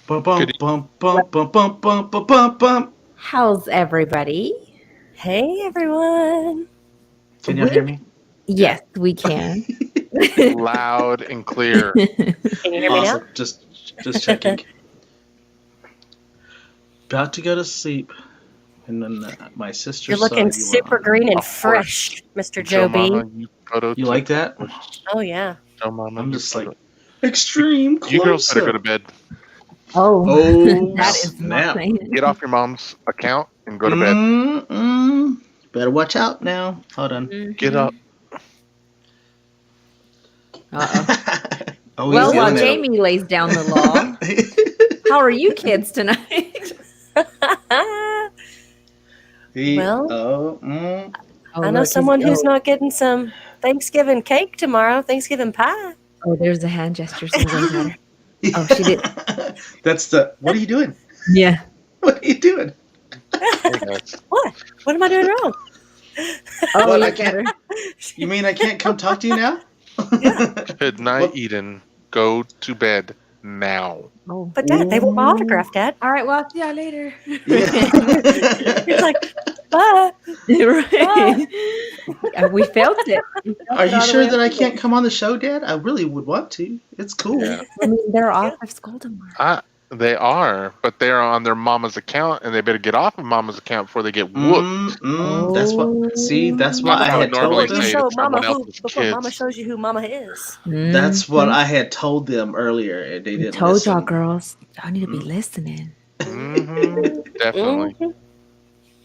Bum bum Good. bum bum bum bum bum bum bum bum. How's everybody? Hey, everyone. Can y'all hear me? Yes, we can. Loud and clear. Can you hear me now? Awesome. Just checking. About to go to sleep, and then my sister You're saw looking you super on. green and Of fresh, course. Mr. Joe Joe B. Mama, you photo You took. like that? Oh, yeah. Joe Mama, I'm you just photo. like extreme You girls better go to close-up. bed. Oh, Oh that is not snap! saying. Get off your mom's account and go to bed. Better watch out now. Hold on. Get up. Uh-oh. Oh, Well, he's while yelling at him. Jamie lays down the law, how are you kids tonight? Well, oh, Oh, I know look, someone who's oh, not getting some Thanksgiving cake tomorrow, Thanksgiving pie. oh, there's a hand gesture. Somebody's at her. Oh, she did. That's the. What are you doing? Yeah. What are you doing? Hey, guys. What? What am I doing wrong? Oh, What, I look at her. You mean I can't come talk to you now? Good night, What? Eden. Go to bed now. Oh. But, Dad, they want my autograph, Dad. All right, well, I'll see y'all later. He's like, bye. Right. We felt it. Are you sure that I can't come on the show, Dad? I really would want to. It's cool. Yeah. I mean, they're off of school tomorrow. They are, but they're on their mama's account, and they better get off of mama's account before they get whooped. That's what. See, that's what That's I how had it normally told them. say Show to someone Mama who, else's before Mama kids. shows you who Mama is. That's what I had told them earlier, and they I didn't told listen. y'all, girls, y'all need to be listening. Definitely. Mhm.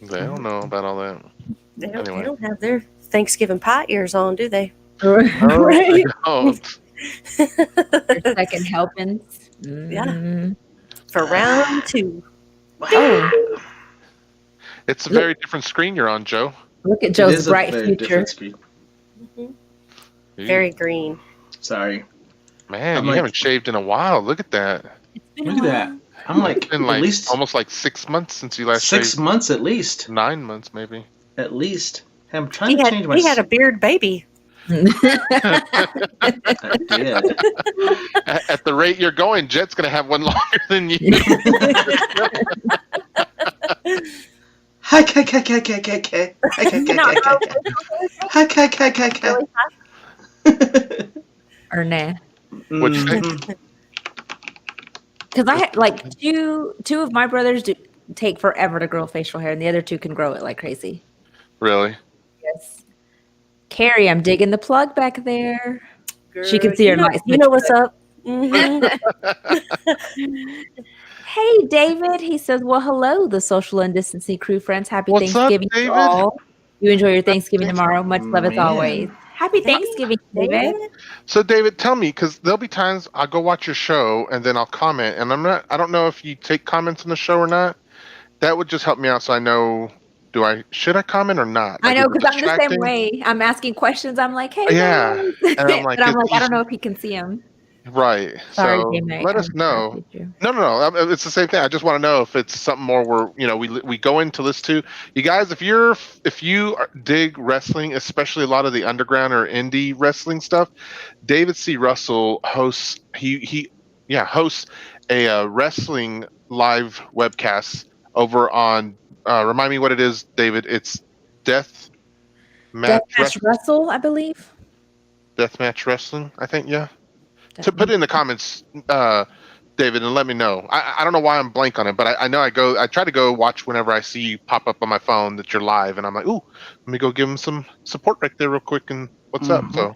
They don't know about all that. They don't, Anyway. they don't have their Thanksgiving pie ears on, do they? Right. Oh, Your second helpings. Yeah. For round 2. Oh, it's a very different screen you're on, Joe. look at It Joe's is a bright very future. different screen. Very green. Sorry. Man, I'm you like- haven't shaved in a while. Look at that. Look at that. I'm like, It's been at like least almost like 6 months since you last 6 shaved. months at least. 9 months, maybe. At least. Hey, I'm trying to change my. He had a beard baby. I did. At the rate you're going, Jet's going to have one longer than you. Hi, hi, hi, hi, hi, hi, hi, hi, hi, hi, hi, hi. Or nah. What'd you think? Because I had like two of my brothers take forever to grow facial hair, and the other two can grow it like crazy. Really? Yes. Carrie, I'm digging the plug back there. She can Girl, see her lights. You know what's up. Mhm. Hey, David. He says, well, hello, the social and distancing crew friends. Happy What's up, Thanksgiving to David? all. You enjoy your Thanksgiving tomorrow. Much love as Man. always. Happy Thanksgiving, David. So, David, tell me, because there'll be times I'll go watch your show and then I'll comment, and I don't know if you take comments on the show or not. That would just help me out so I know, should I comment or not? I Like, know, is it because I'm the same distracting? way. I'm asking questions. I'm like, hey, Yeah. guys. And I'm like, but I'm like, I he's- don't know if he can see them. Right. Sorry, So Jamie. let us know. No. It's the same thing. I just want to know if it's something more where we go into listen to. You guys, if you dig wrestling, especially a lot of the underground or indie wrestling stuff, David C. Russell hosts. He hosts a wrestling live webcast over on. Remind me what it is, David. It's Deathmatch Wrestle, I believe. Deathmatch Wrestling. I think To put it in the comments, David, and let me know. I don't know why I'm blank on it, but I know I try to go watch whenever I see you pop up on my phone that you're live, and I'm like, ooh, let me go give him some support right there real quick, and what's up? So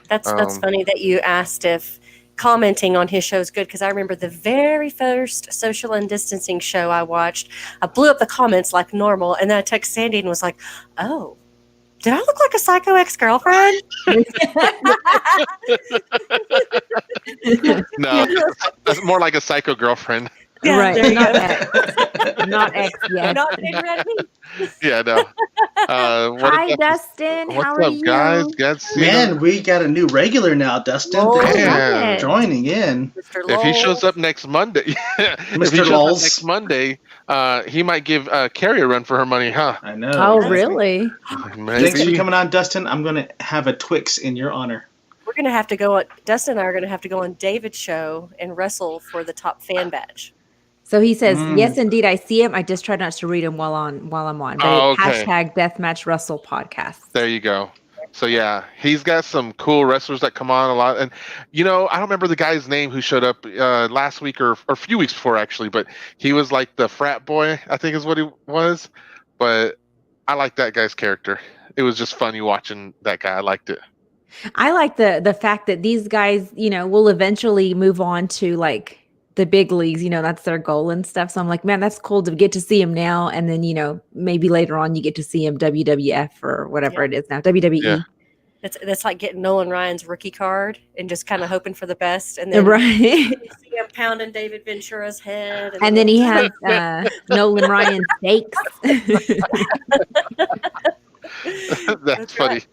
That's funny that you asked if commenting on his show is good, because I remember the very first social and distancing show I watched, I blew up the comments like normal, and then I texted Sandy and was like, oh, did I look like a psycho ex-girlfriend? no, that's more like a psycho girlfriend. Yeah, right. there you Not go. X. Not X yet. Not big red meat. Yeah, no. Hi, Dustin. How What's are up, you? guys? Good to see Man, you. we got a new regular now, Dustin. Oh, Thanks yeah. for joining in. Mr. If he Lowell. shows up next Monday, Lols. He might give Carrie a run for her money, huh? I know. Oh, exactly. really? Maybe. Thanks for coming on, Dustin. I'm going to have a Twix in your honor. We're going to have to go on. Dustin and I are going to have to go on David's show and wrestle for the top fan badge. So he says, yes, indeed, I see him. I just try not to read him while I'm on. But hashtag Deathmatch Russell podcast. There you go. So yeah, he's got some cool wrestlers that come on a lot. And I don't remember the guy's name who showed up last week or a few weeks before actually, but he was like the frat boy, I think is what he was. But I like that guy's character. It was just funny watching that guy. I liked it. I like the fact that these guys, will eventually move on to like the big leagues, that's their goal and stuff. So I'm like, man, that's cool to get to see him now. And then, maybe later on you get to see him WWF or whatever it is now, WWE. Yeah. That's like getting Nolan Ryan's rookie card and just kind of hoping for the best. And then you see him pounding David Ventura's head. And then he has Nolan Ryan steaks. That's funny.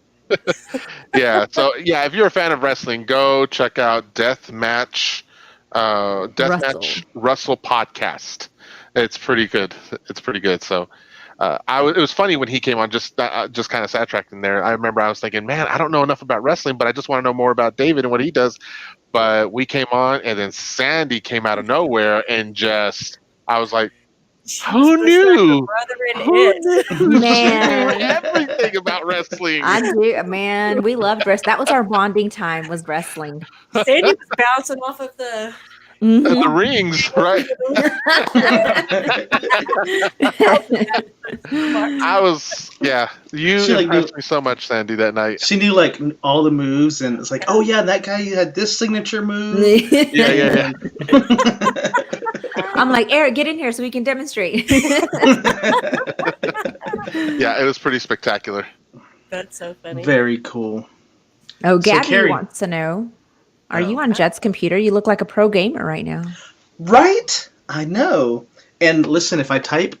Yeah. So yeah, if you're a fan of wrestling, go check out Deathmatch Russell podcast. It's pretty good. So it was funny when he came on, just kind of sidetracking there. I remember I was thinking, man, I don't know enough about wrestling, but I just want to know more about David and what he does. But we came on, and then Sandy came out of nowhere, and I was like, who knew? Man, everything about wrestling. I do, man. We loved wrestling. That was our bonding time, was wrestling. Sandy was bouncing off of the the rings, right? You impressed me so much, Sandy, that night. She knew like all the moves, and it's like, oh yeah, that guy had this signature move. Yeah. I'm like, Eric, get in here so we can demonstrate. Yeah, it was pretty spectacular. That's so funny. Very cool. Oh, Gabby wants to know, are you on Jet's computer? You look like a pro gamer right now. Right? I know. And listen, if I type,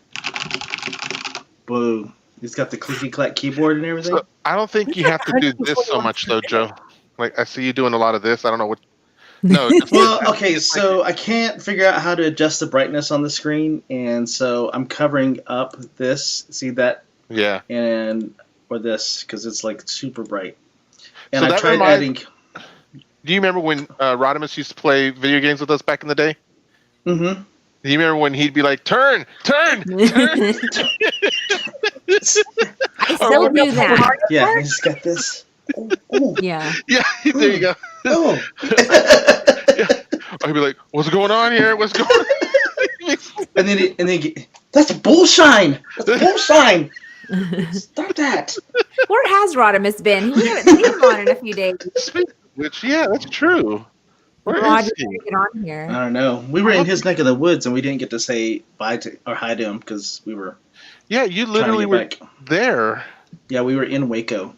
whoa, he's got the clicky-clack keyboard and everything. So, I don't think you have to do this so much, though, Joe. Like, I see you doing a lot of this. I don't know what... No. Well, okay, so I can't figure out how to adjust the brightness on the screen, and so I'm covering up this. See that? Yeah. Or this, because it's like super bright. And so I tried adding... Do you remember when Rodimus used to play video games with us back in the day? Mm-hmm. Do you remember when he'd be like, turn! I still do that. Yeah, he's got this. Oh. Yeah. Yeah, there you go. Oh. Or he'd be like, what's going on here? What's going on? And then that's bullshine! That's bullshine! Stop that! Where has Rodimus been? We haven't seen him on in a few days. Which, yeah, that's true. Where is he? Get on here. I don't know. We were in his neck of the woods, and we didn't get to say bye to or hi to him because we were. Yeah, you literally were there. Yeah, we were in Waco.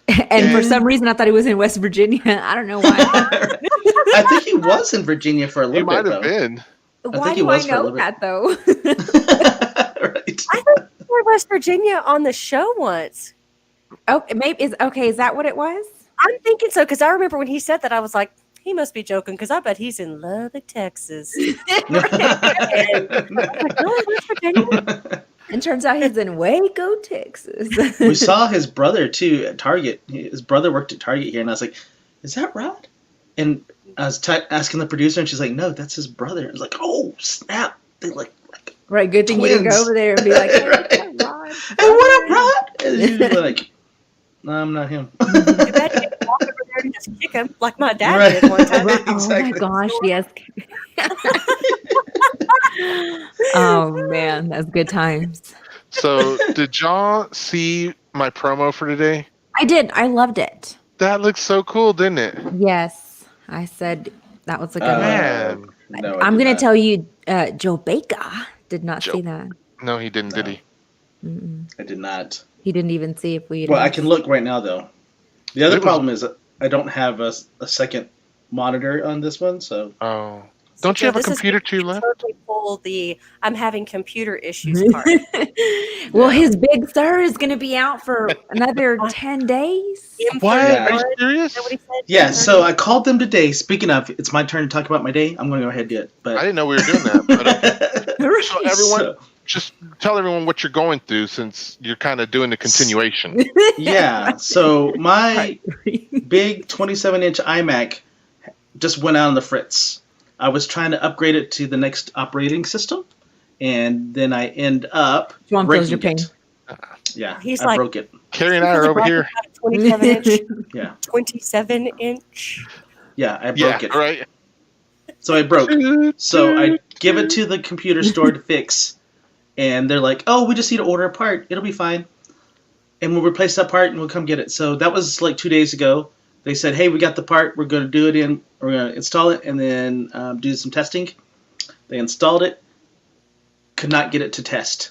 And for some reason, I thought he was in West Virginia. I don't know why. I think he was in Virginia for a little bit. He might have been. Why do I know that, though? Right. I thought you were in West Virginia on the show once. Oh, maybe is that what it was? I'm thinking so because I remember when he said that, I was like, he must be joking because I bet he's in Lubbock, Texas. And turns out he's in Waco, Texas. We saw his brother too at Target. His brother worked at Target here, and I was like, "Is that Rod?" And I was asking the producer, and she's like, "No, that's his brother." I was like, "Oh snap!" They look like right. Good thing you didn't go over there and be like, "Hey, right. Rod? Hey, what up, Rod?" And you'd be like, "No, I'm not him." You bet you could walk over there and just kick him like my dad did one time. Exactly. Oh my gosh, yes. Oh man, that's good times. So, did y'all see my promo for today? I did. I loved it. That looks so cool, didn't it? Yes, I said that was a good one. Man. No, I'm going to tell you, Joe Baker did not see that. No, he didn't, did he? Mm-mm. I did not. He didn't even see if we. Well, I can look right now, though. The other problem is I don't have a second monitor on this one, so. Oh. Don't you have a computer too left? Totally pull the I'm having computer issues part. Well, his big sir is going to be out for another 10 days. What? Yeah. Are you serious? Yeah, so I called them today. Speaking of, it's my turn to talk about my day. I'm going to go ahead and do it. But I didn't know we were doing that. But, so everyone, just tell everyone what you're going through since you're kind of doing the continuation. Yeah, so my big 27-inch iMac just went out on the fritz. I was trying to upgrade it to the next operating system, and then I end up breaking it. Yeah, He's I broke it. Carrie and I are over here. 27-inch. Yeah. 27-inch. Yeah, I broke it. Right. So I broke. So I give it to the computer store to fix, and they're like, "Oh, we just need to order a part. It'll be fine, and we'll replace that part and we'll come get it." So that was like 2 days ago. They said, "Hey, we got the part. We're going to do it in. We're going to install it and then do some testing." They installed it. Could not get it to test.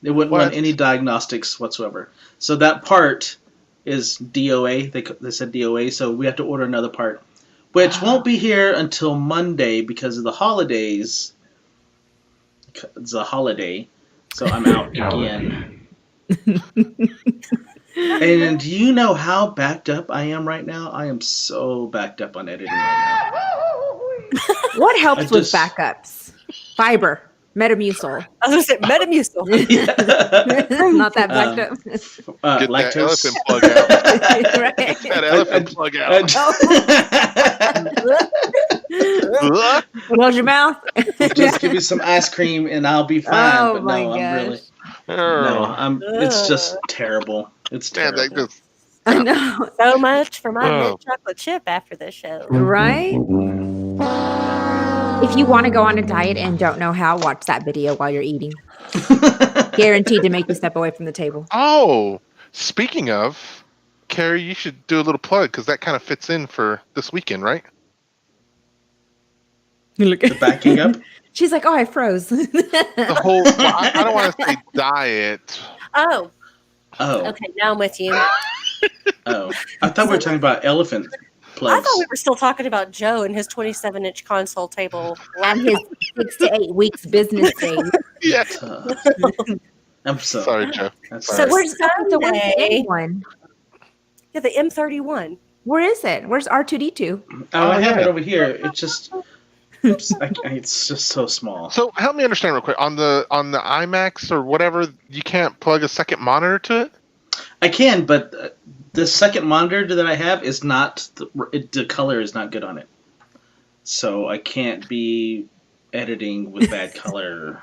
It wouldn't run any diagnostics whatsoever. So that part is DOA. They said DOA. So we have to order another part, which won't be here until Monday because of the holidays. It's a holiday, so I'm out again. And do you know how backed up I am right now? I am so backed up on editing right now. What helps with backups? Fiber, Metamucil. I was going to say Metamucil. Not that backed up. Get lactose. that elephant plug out. Right. That elephant plug out. Close your mouth. Just give me some ice cream and I'll be fine. Oh, but my no, I'm gosh. really it's just terrible. It's terrible. I know. So much for my mint chocolate chip after this show. Right? If you want to go on a diet and don't know how, watch that video while you're eating. Guaranteed to make you step away from the table. Oh, speaking of, Carrie, you should do a little plug because that kind of fits in for this weekend, right? Look The backing up. She's like, "Oh, I froze." The whole, I don't want to say diet. Oh, Oh, okay. Now I'm with you. oh! I thought we were talking about elephant plugs. I thought we were still talking about Joe and his 27-inch console table. On his 6 to 8 weeks business day. Yes. I'm so Sorry, Joe. That's So sorry. Where's the Sunday- one? Yeah, the M31. Where is it? Where's R2D2? Oh, I have yeah. it over here. It's just, it's just so small. So help me understand real quick. On the IMAX or whatever, you can't plug a second monitor to it? I can, but the second monitor that I have is not the color is not good on it, so I can't be editing with bad color.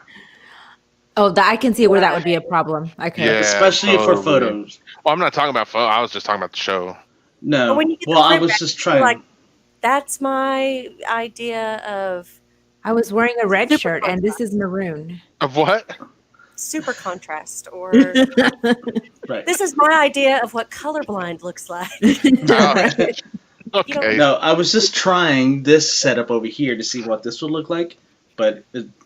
Oh, I can see where that would be a problem. I could. Yeah. Especially for totally. photos. Well, I'm not talking about photo. I was just talking about the show. No, But when you get the well, I print was back, just you're trying. like, that's my idea of I was wearing a red Super shirt and this is maroon. Of what? super contrast, or Right. this is my idea of what colorblind looks like. Okay. No, I was just trying this setup over here to see what this would look like, but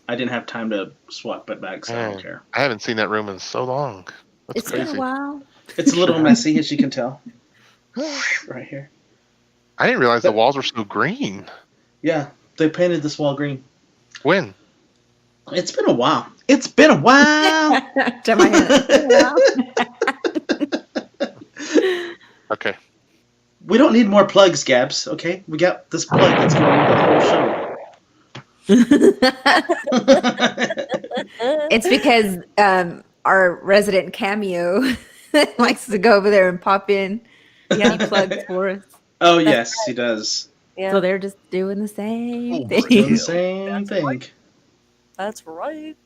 I didn't have time to swap it back, so I don't care. I haven't seen that room in so long. That's It's crazy. been a while. It's a little messy, as you can tell. Right here. I didn't realize the walls were so green. Yeah, they painted this wall green. When? It's been a while. It's been a while. To my head. Okay. We don't need more plugs, Gabs. Okay, we got this plug that's going the whole show. It's because our resident Cameo likes to go over there and pop in any plugs for us. Oh yes, he does. Yeah, So they're just doing the same Doing thing. the same thing. that's right.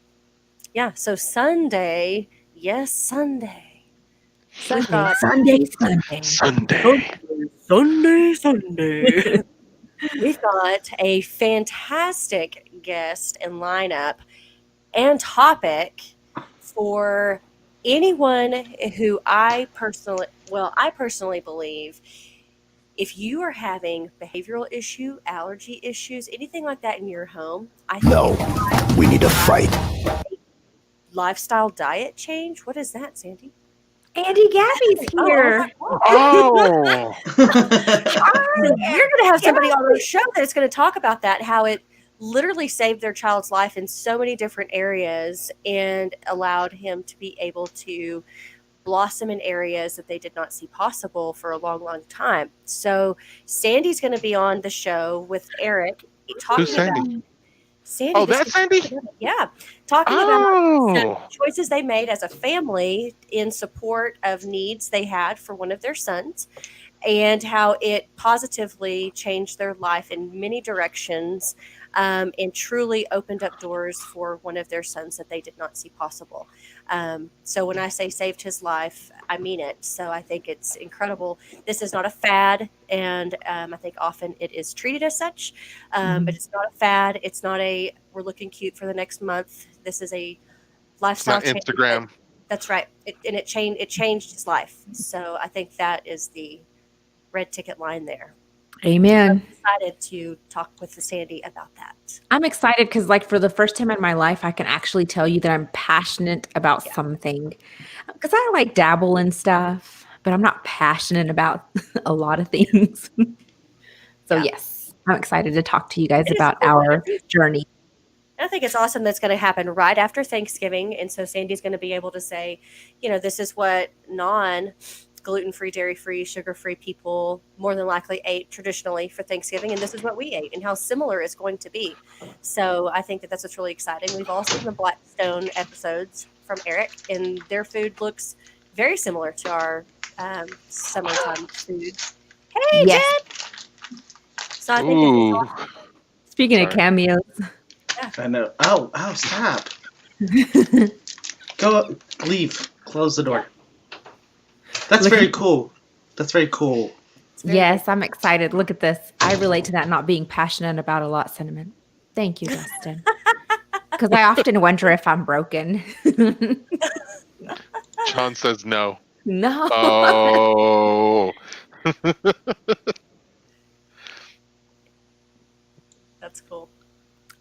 Yeah, so Sunday, yes, Sunday. We've got Sunday. Sunday. We've got a fantastic guest and lineup and topic for anyone who I personally believe if you are having behavioral issue, allergy issues, anything like that in your home, I think we need to fight. lifestyle diet change. What is that, Sandy? Andy Gabby's here. Oh. You're going to have somebody on the show that's going to talk about that, how it literally saved their child's life in so many different areas and allowed him to be able to blossom in areas that they did not see possible for a long, long time. So Sandy's going to be on the show with Eric talking Who's Sandy? about Sandy. Oh, that's Sandy? Yeah. Talking about Oh. some choices they made as a family in support of needs they had for one of their sons. and how it positively changed their life in many directions, and truly opened up doors for one of their sons that they did not see possible. So when I say saved his life, I mean it. So I think it's incredible. This is not a fad, and I think often it is treated as such, but it's not a fad. It's not a we're looking cute for the next month. This is a It's lifestyle not change. Instagram. That's right. It changed his life. So I think that is the red ticket line there. Amen. I'm excited to talk with Sandy about that. I'm excited because, like, for the first time in my life, I can actually tell you that I'm passionate about something. Because I like dabble and stuff, but I'm not passionate about a lot of things. So yes, I'm excited to talk to you guys about our journey. I think it's awesome that's going to happen right after Thanksgiving. And so Sandy's going to be able to say, this is what non-gluten-free, dairy-free, sugar-free people more than likely ate traditionally for Thanksgiving. And this is what we ate and how similar it's going to be. So I think that's what's really exciting. We've all seen the Blackstone episodes from Eric, and their food looks very similar to our summertime food. Hey, Jen! So I think this is awesome. Speaking of cameos. I know. Oh, stop. Go, leave. Close the door. That's very cool. That's very cool. Yes, I'm excited. Look at this. I relate to that not being passionate about a lot sentiment. Thank you, Dustin. Because I often wonder if I'm broken. John says no. No. Oh. That's cool.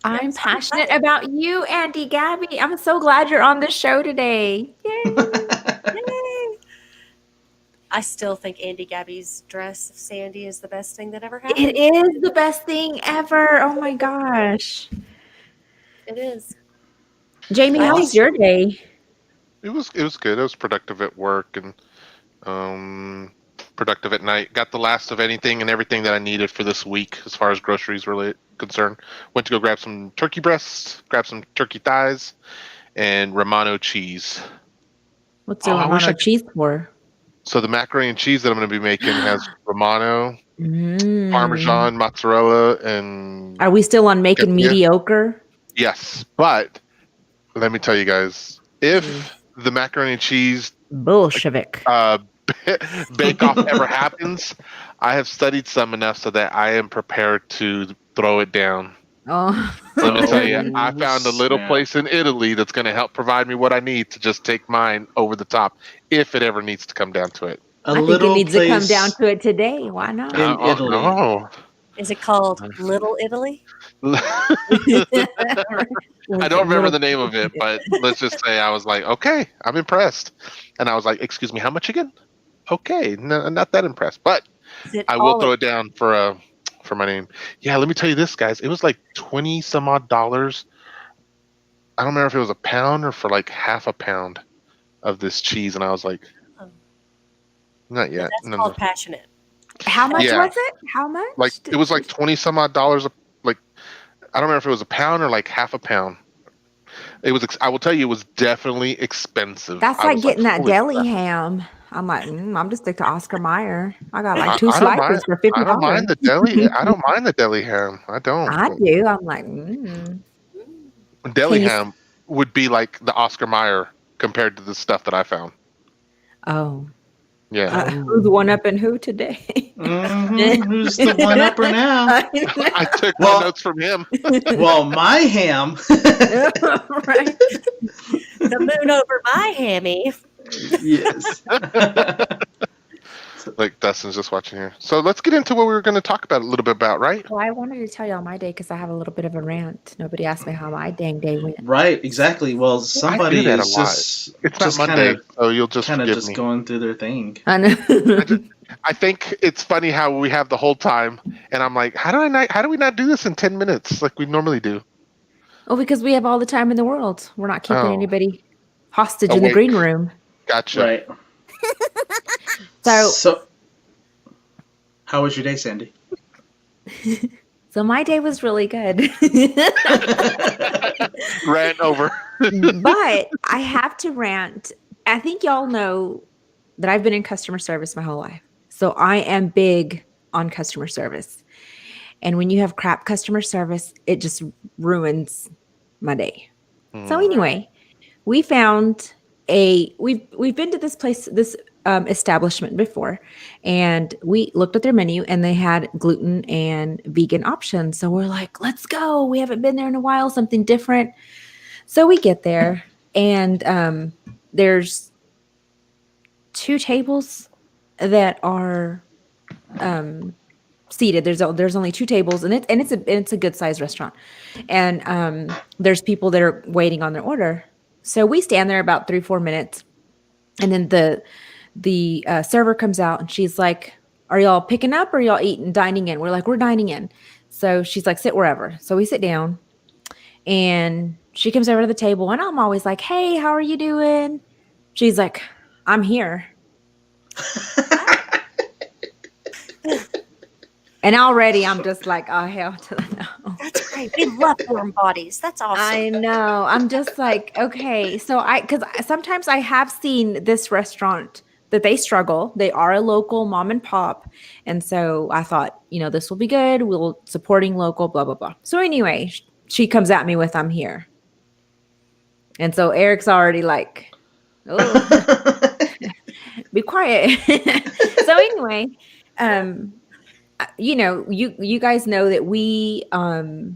I'm passionate about you, Auntie Gabby. I'm so glad you're on the show today. Yay. Yay. I still think Auntie Gabby's dress of Sandy is the best thing that ever happened. It is the best thing ever. Oh my gosh. It is. Jamie, how was your day? It was good. I was productive at work and productive at night. Got the last of anything and everything that I needed for this week as far as groceries were concerned. Went to go grab some turkey breasts, grab some turkey thighs, and Romano cheese. What's the Romano cheese for? So the macaroni and cheese that I'm going to be making has Romano, Parmesan, mozzarella, and... Are we still on making mediocre? Yes, but let me tell you guys, if the macaroni and cheese Bolshevik bake-off ever happens, I have studied some enough so that I am prepared to throw it down. Oh, Let me tell you, I found a little place in Italy that's going to help provide me what I need to just take mine over the top if it ever needs to come down to it. I think it needs to come down to it today. Why not? In Italy. No. Is it called Little Italy? I don't remember the name of it, but let's just say I was like, okay, I'm impressed. And I was like, excuse me, how much again? Okay, no, not that impressed, but I will throw it down for my name. Yeah, let me tell you this, guys. It was like 20 some odd dollars. I don't remember if it was a pound or for like half a pound of this cheese, and I was like, not yet. That's called passionate. How much was it? How much? Like it was like 20 some odd dollars. Like I don't remember if it was a pound or like half a pound. It was. I will tell you, it was definitely expensive. That's like getting that deli ham. I'm like, I'm just stick to Oscar Mayer. I got like 2 slices for $50. I don't mind the deli. I don't mind the deli ham. I don't. I do. I'm like, Deli ham would be like the Oscar Mayer compared to the stuff that I found. Oh. Yeah. Who's one up and who today? Who's the one upper now? I took my notes from him. Well, my ham. Right. The moon over my hammy. Yes. Like Dustin's just watching here. So let's get into what we were going to talk about a little bit about, right? Well, I wanted to tell y'all my day because I have a little bit of a rant. Nobody asked me how my dang day went. Right, exactly. Well, somebody is just it's not Monday, so you'll just kind of forgive just me. Going through their thing. I know. I think it's funny how we have the whole time, and I'm like, how do we not do this in 10 minutes like we normally do? Oh, because we have all the time in the world. We're not keeping anybody hostage in the green room. Gotcha. Right. So, how was your day, Sandy? So my day was really good. Rant over. But I have to rant. I think y'all know that I've been in customer service my whole life. So I am big on customer service. And when you have crap customer service, it just ruins my day. So anyway, we've been to this place, this establishment before, and we looked at their menu and they had gluten and vegan options. So we're like, let's go. We haven't been there in a while, something different. So we get there and there's 2 tables that are seated. There's only 2 tables, and it's a good sized restaurant, and there's people that are waiting on their order. So we stand there about 3-4 minutes, and then the server comes out and she's like, "Are y'all picking up or y'all dining in?" We're like, "We're dining in." So she's like, "Sit wherever." So we sit down, and she comes over to the table, and I'm always like, "Hey, how are you doing?" She's like, "I'm here." And already I'm just like, oh, hell to the no. That's great. We love warm bodies. That's awesome. I know. I'm just like, okay. So because sometimes I have seen this restaurant that they struggle. They are a local mom and pop. And so I thought, this will be good. We'll supporting local, blah, blah, blah. So anyway, she comes at me with, "I'm here." And so Eric's already like, oh, be quiet. So anyway, you guys know that we order.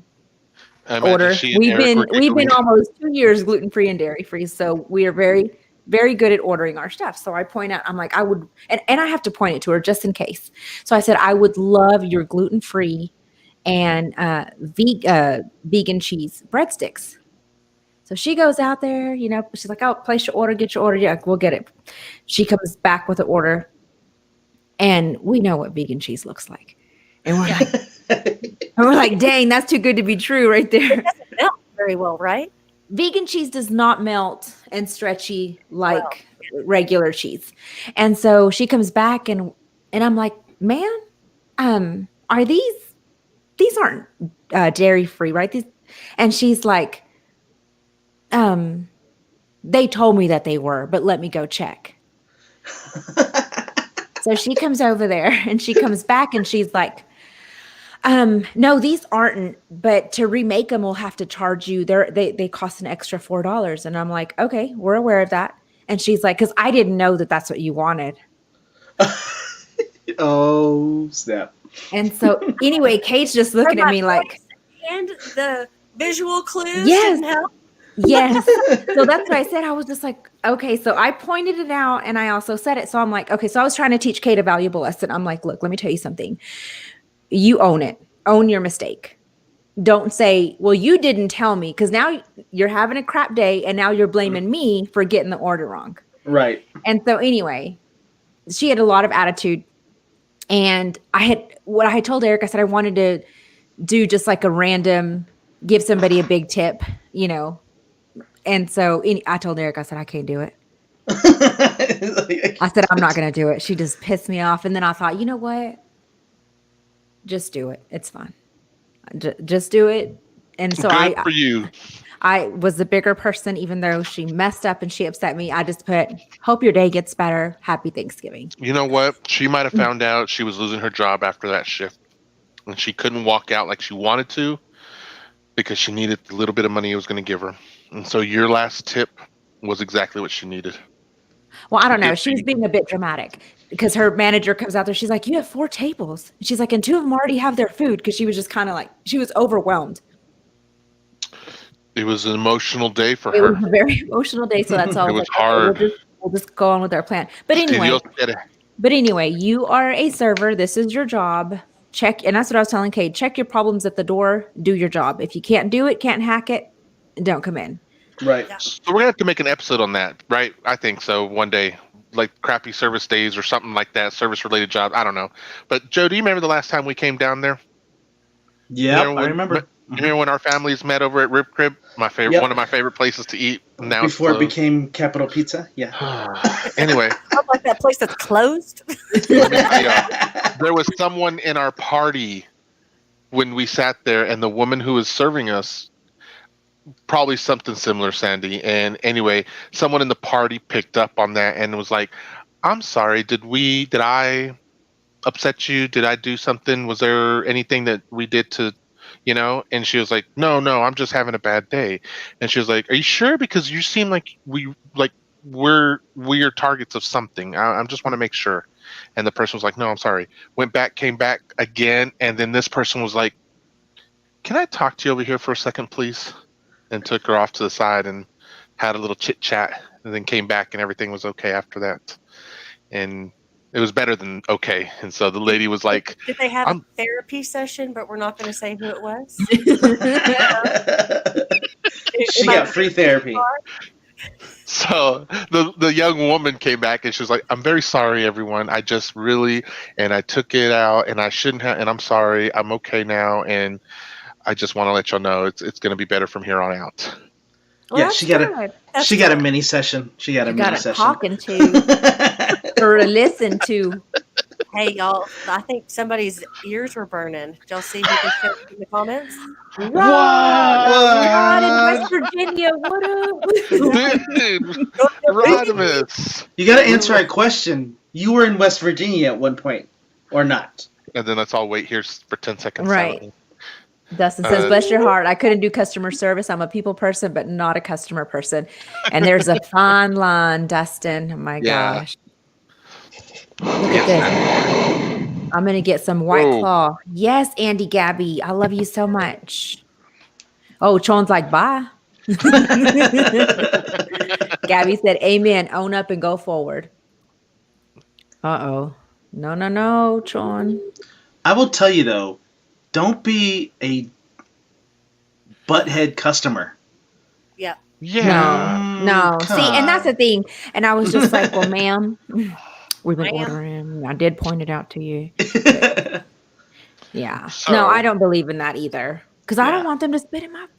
We've been almost 2 years gluten-free and dairy-free, so we are very, very good at ordering our stuff. So I point out, I'm like, I would, and I have to point it to her just in case. So I said, I would love your gluten-free and vegan cheese breadsticks. So she goes out there, she's like, "Oh, place your order, get your order." Yeah, we'll get it. She comes back with an order, and we know what vegan cheese looks like. And we're like, dang, that's too good to be true right there. It doesn't melt very well, right? Vegan cheese does not melt and stretchy like regular cheese. And so she comes back and I'm like, "Ma'am, are these aren't dairy free, right?" And she's like, "They told me that they were, but let me go check." So she comes over there and she comes back and she's like, "No, these aren't, but to remake them, we'll have to charge you. They cost an extra $4. And I'm like, "Okay, we're aware of that." And she's like, "Because I didn't know that that's what you wanted." Oh, snap. And so anyway, Kate's just looking at me like, and the visual clues. Yes. Yes. So that's what I said. I was just like, okay. So I pointed it out and I also said it. So I'm like, okay. So I was trying to teach Kate a valuable lesson. I'm like, "Look, let me tell you something. You own it. Own your mistake. Don't say, well, you didn't tell me," because now you're having a crap day and now you're blaming me for getting the order wrong. Right. And so anyway, she had a lot of attitude. And I had told Eric, I said I wanted to do just like a random, give somebody a big tip, And so I told Eric, I said, "I can't do it." I said, "I'm not going to do it." She just pissed me off. And then I thought, you know what? Just do it. It's fine. Just do it. And so Good for you. I was the bigger person, even though she messed up and she upset me. I just put, "Hope your day gets better. Happy Thanksgiving." You know what? She might have found out she was losing her job after that shift, and she couldn't walk out like she wanted to because she needed the little bit of money it was going to give her. And so your last tip was exactly what she needed. Well, I don't know. She was being a bit dramatic because her manager comes out there. She's like, "You have 4 tables." She's like, "And 2 of them already have their food," because she was just kind of like, she was overwhelmed. It was an emotional day for her. It was a very emotional day. So that's all. It was hard. We'll just go on with our plan. But anyway, you are a server. This is your job. Check. And that's what I was telling Kate. Check your problems at the door. Do your job. If you can't do it, can't hack it, don't come in. Right. So we're going to have to make an episode on that, right? I think so. One day, like crappy service days or something like that, service related job. I don't know. But Joe, do you remember the last time we came down there? Yeah, I remember. You remember when our families met over at Rib Crib? My favorite, one of my favorite places to eat. Now before it became Capital Pizza. Yeah. Anyway, I like that place that's closed. Let me tell you, there was someone in our party when we sat there, and the woman who was serving us, probably something similar, Sandy. And anyway, someone in the party picked up on that and was like, "I'm sorry, did I upset you? Did I do something? Was there anything that we did to, And she was like, no, I'm just having a bad day. And she was like, are you sure? Because you seem like we're targets of something. I just want to make sure. And the person was like, no, I'm sorry. Went back, came back again. And then this person was like, can I talk to you over here for a second, please? And took her off to the side and had a little chit chat, and then came back and everything was okay after that. And it was better than okay. And so the lady was like, did they have a therapy session, but we're not going to say who it was? She got free therapy. So the young woman came back and she was like, I'm very sorry, everyone. I just really, and I took it out and I shouldn't have, and I'm sorry. I'm okay now. And I just want to let y'all know it's going to be better from here on out. Well, yeah, she got a mini session. She got a mini session. Talking to or listen to. Hey, y'all, I think somebody's ears were burning. Did y'all see who just showed in the comments? Rod in West Virginia, what up? Dude, Rodimus. You got to answer our question. You were in West Virginia at one point, or not? And then let's all wait here for 10 seconds. Right. Dustin says, bless your heart. I couldn't do customer service. I'm a people person, but not a customer person. And there's a fine line, Dustin. Oh, my gosh. Look at this. I'm going to get some White Claw. Yes, Andy Gabby. I love you so much. Oh, Chon's like, bye. Gabby said, amen. Own up and go forward. Uh-oh. No, Chon. I will tell you, though, don't be a butthead customer. Yeah. Yeah. No. See, and that's the thing. And I was just like, well, ma'am, we've been ordering. I did point it out to you. Yeah. So, no, I don't believe in that either. Because I don't want them to spit in my food.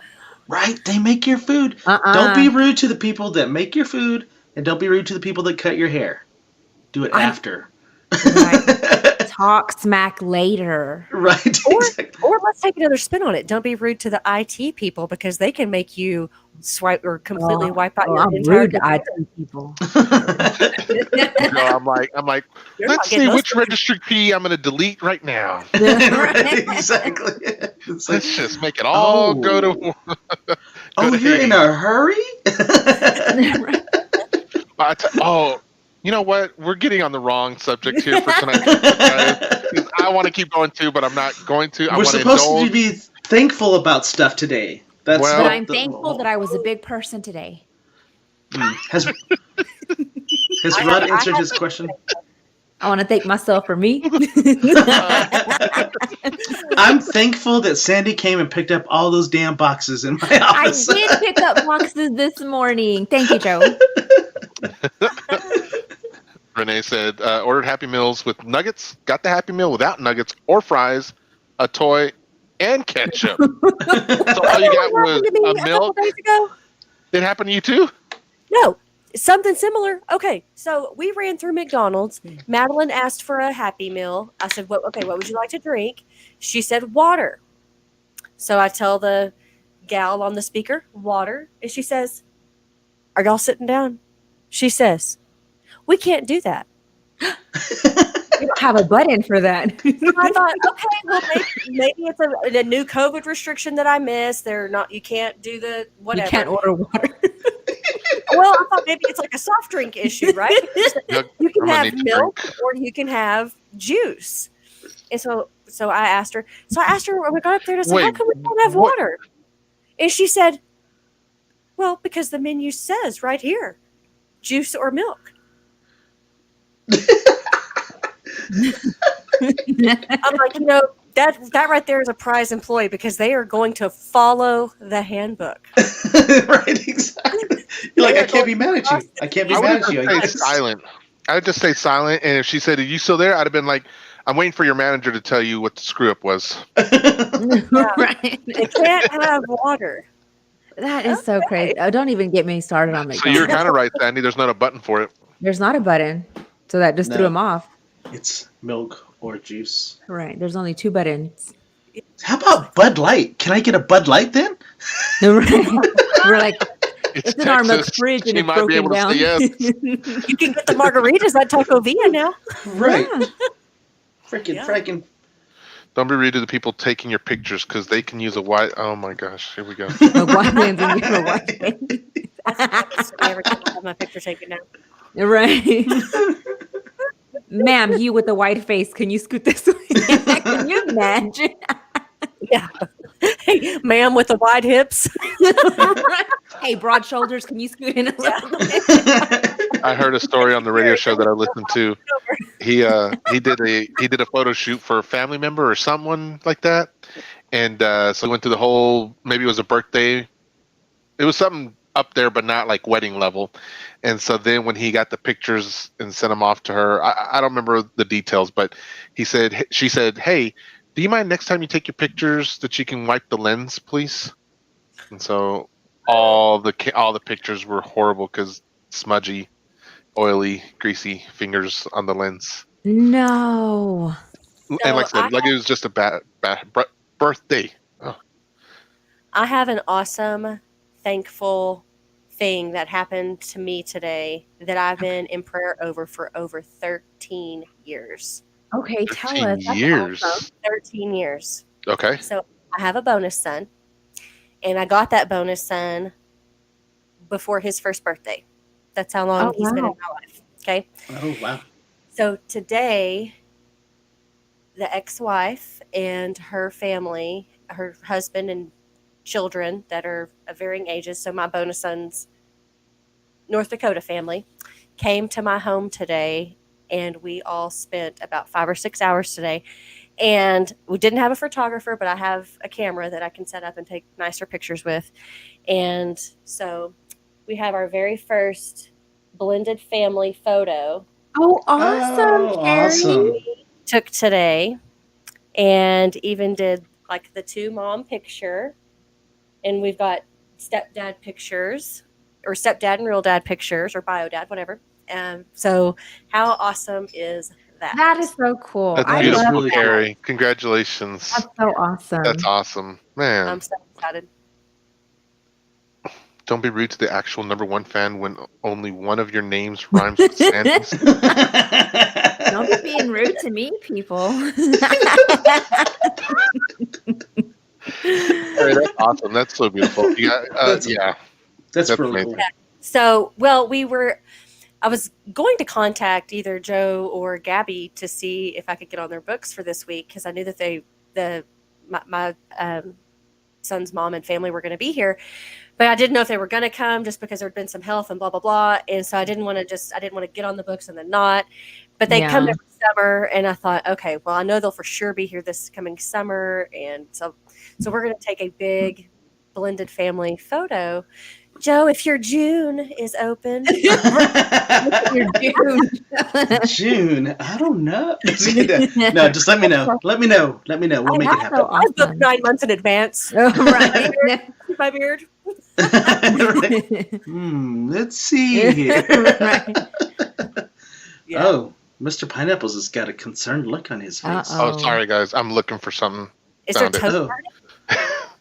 Right. They make your food. Don't be rude to the people that make your food, and don't be rude to the people that cut your hair. Do it after. Right. Talk smack later. Right. Exactly. Or let's take another spin on it. Don't be rude to the IT people, because they can make you swipe or completely wipe out your entire rude to IT people. I'm like, let's see which registry key I'm going to delete right now. Right, exactly. Let's just make it all go to. You're in a hurry? You know what? We're getting on the wrong subject here for tonight. I want to keep going too, but I'm not going to. We're supposed to be thankful about stuff today. But I'm thankful that I was a big person today. Has Rod answered his question? I want to thank myself for me. I'm thankful that Sandy came and picked up all those damn boxes in my office. I did pick up boxes this morning. Thank you, Joe. Renee said, ordered Happy Meals with nuggets, got the Happy Meal without nuggets or fries, a toy, and ketchup. So all you got was a milk. It happened to you too? No, something similar. Okay, so we ran through McDonald's. Madeline asked for a Happy Meal. I said, what would you like to drink? She said water. So I tell the gal on the speaker, water. And she says, are y'all sitting down? She says, we can't do that. We don't have a button for that. So I thought, okay, well, maybe it's a new COVID restriction that I missed. You can't do the whatever. You can't order water. Well, I thought maybe it's like a soft drink issue, right? You can have milk or you can have juice. And so I asked her when we got up there, and I said, how come we don't have water? And she said, well, because the menu says right here, juice or milk. I'm like, that right there is a prize employee, because they are going to follow the handbook. Right, exactly. You're like, I can't be mad at you. I can't be mad at you. Silent. I would just stay silent, and if she said, are you still there? I'd have been like, I'm waiting for your manager to tell you what the screw up was. Right. They can't have water. That is so crazy. Oh, don't even get me started on McDonald's. So you're kind of right, Sandy. There's not a button for it. There's not a button. So that just threw him off. It's milk or juice. Right. There's only 2 buttons. How about Bud Light? Can I get a Bud Light then? We're like, it's in our milk fridge and it's broken down. Yes. You can get the margaritas at Taco Villa now. Right. Frickin'. Don't be rude to the people taking your pictures because they can use a white. Oh my gosh, here we go. A white man's in your white face. That's every time I have my picture taken now. Right. Ma'am, you with the white face, can you scoot this way? Can you imagine? Yeah. Hey, ma'am with the wide hips. Hey, broad shoulders, can you scoot in a little bit? I heard a story on the radio show that I listened to. He did a photo shoot for a family member or someone like that, and so he went through the whole. Maybe it was a birthday. It was something up there, but not like wedding level. And so then when he got the pictures and sent them off to her, I don't remember the details, but she said, "Hey, do you mind next time you take your pictures that you can wipe the lens, please?" And so all the pictures were horrible because smudgy, oily, greasy fingers on the lens. No. And like I said, it was just a bad birthday. Oh. I have an awesome, thankful thing that happened to me today that I've been in prayer for over 13 years. Okay, tell 13 us. That's years. awesome. 13 years. Okay. So I have a bonus son, and I got that bonus son before his first birthday. That's how long he's been in my life. Okay. Oh, wow. So today, the ex-wife and her family, her husband and children that are of varying ages, so my bonus son's North Dakota family, came to my home today, and we all spent about 5 or 6 hours today. And we didn't have a photographer, but I have a camera that I can set up and take nicer pictures with. And so we have our very first blended family photo. Oh, awesome, Carrie. Awesome. We took today, and even did like the 2 mom picture. And we've got stepdad pictures, or stepdad and real dad pictures, or bio dad, whatever. So how awesome is that? That is so cool. That's I beautiful, love really that. Carrie. Congratulations. That's so awesome. That's awesome. Man. I'm so excited. Don't be rude to the actual #1 fan when only one of your names rhymes with Sandy's. Don't be being rude to me, people. Hey, that's awesome. That's so beautiful. Yeah, That's really amazing. cool. So, I was going to contact either Joe or Gabby to see if I could get on their books for this week, because I knew that my son's mom and family were going to be here, but I didn't know if they were going to come just because there'd been some health and blah blah blah, and so I didn't want to get on the books and then not. But they come every summer, and I thought, okay, well, I know they'll for sure be here this coming summer, and so we're going to take a big blended family photo. Joe, if your June is open. Your June. June. I don't know. No, just let me know. Let me know. We'll make it happen. So I booked awesome. 9 months in advance. Oh, right. My beard. Right. Let's see here. Right. Yeah. Oh, Mr. Pineapples has got a concerned look on his face. Uh-oh. Oh, sorry, guys. I'm looking for something. Is there Found it. toast Oh. party?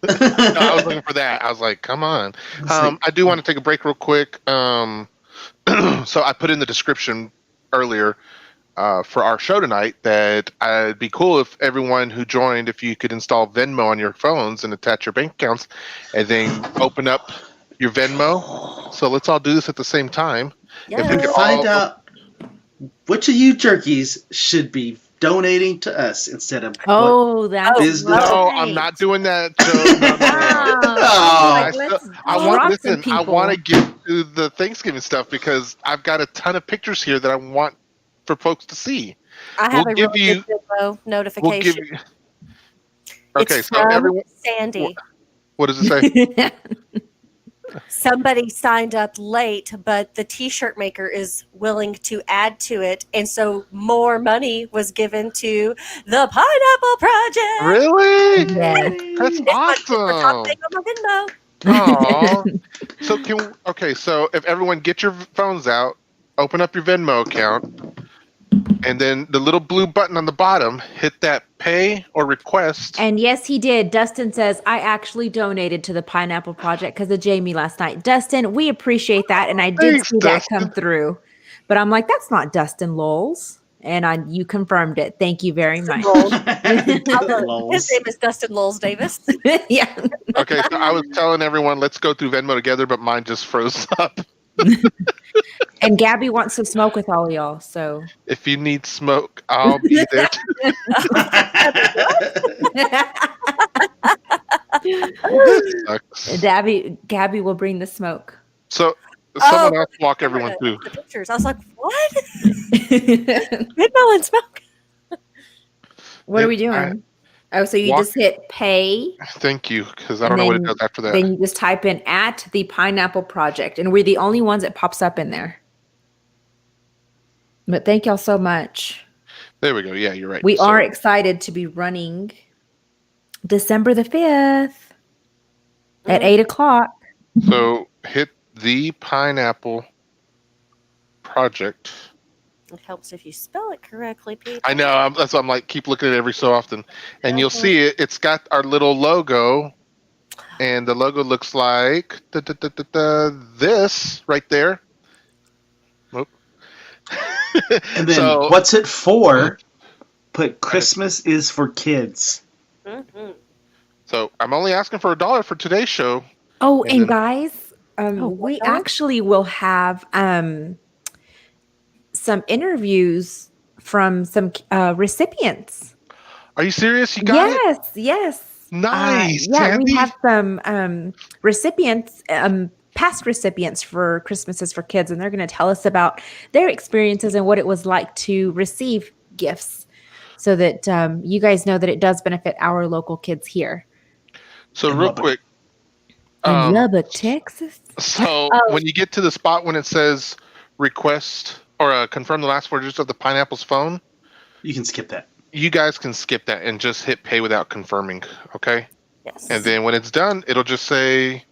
No, I was looking for that. I was like, come on. I do want to take a break real quick. So I put in the description earlier for our show tonight that it'd be cool if everyone who joined, if you could install Venmo on your phones and attach your bank accounts and then open up your Venmo. So let's all do this at the same time. Yeah. If we could Find all, out which of you jerkies should be donating to us instead of Oh, that's business. No, right. I'm not doing that, Joe. No. Oh, Oh. I want to get to the Thanksgiving stuff because I've got a ton of pictures here that I want for folks to see. I have We'll a give really you- good Venmo We'll notification. give you. Okay, It's so from everyone, Sandy. what does it say? Somebody signed up late, but the t-shirt maker is willing to add to it, and so more money was given to the Pineapple Project. Really? Yes. That's It's my top awesome. thing on my Venmo. Aw. So if everyone get your phones out, open up your Venmo account, and then the little blue button on the bottom, hit that pay or request. And yes, he did. Dustin says, I actually donated to the Pineapple Project because of Jamie last night. Dustin, we appreciate that. And I did Thanks, see that Dustin. come through. But I'm like, that's not Dustin Lowles. And you confirmed it. Thank you very much. His name is Dustin Lowles Davis. Yeah. Okay, so I was telling everyone, let's go through Venmo together, but mine just froze up. And Gabby wants to smoke with all y'all. So If you need smoke, I'll be there too. Sucks. Gabby will bring the smoke. So someone else walk everyone through. The pictures. I was like, what? Venmo and smoke. What are we doing? So you just hit pay. Thank you, because I don't know what it does after that. Then you just type in @the Pineapple Project, and we're the only ones that pops up in there. But thank y'all so much. There we go. Yeah, you're right. We are excited to be running December the 5th at 8:00. So hit the Pineapple Project. It helps if you spell it correctly, people. I know. That's why I'm like, keep looking at it every so often. And you'll see it. It's got our little logo. And the logo looks like this right there. Whoop. And then what's it for? Put Christmas is for kids. Mm-hmm. So I'm only asking for $1 for today's show. Oh, and guys, we actually will have some interviews from some recipients. Are you serious? You got it? Yes. Nice. Yeah, Sandy. we have some recipients, past recipients for Christmases for Kids, and they're going to tell us about their experiences and what it was like to receive gifts, so that you guys know that it does benefit our local kids here. So real quick. In Lubbock, Texas. So when you get to the spot when it says request or confirm the last 4 digits of the Pineapple's phone, you can skip that. You guys can skip that and just hit pay without confirming, okay? Yes. And then when it's done, it'll just say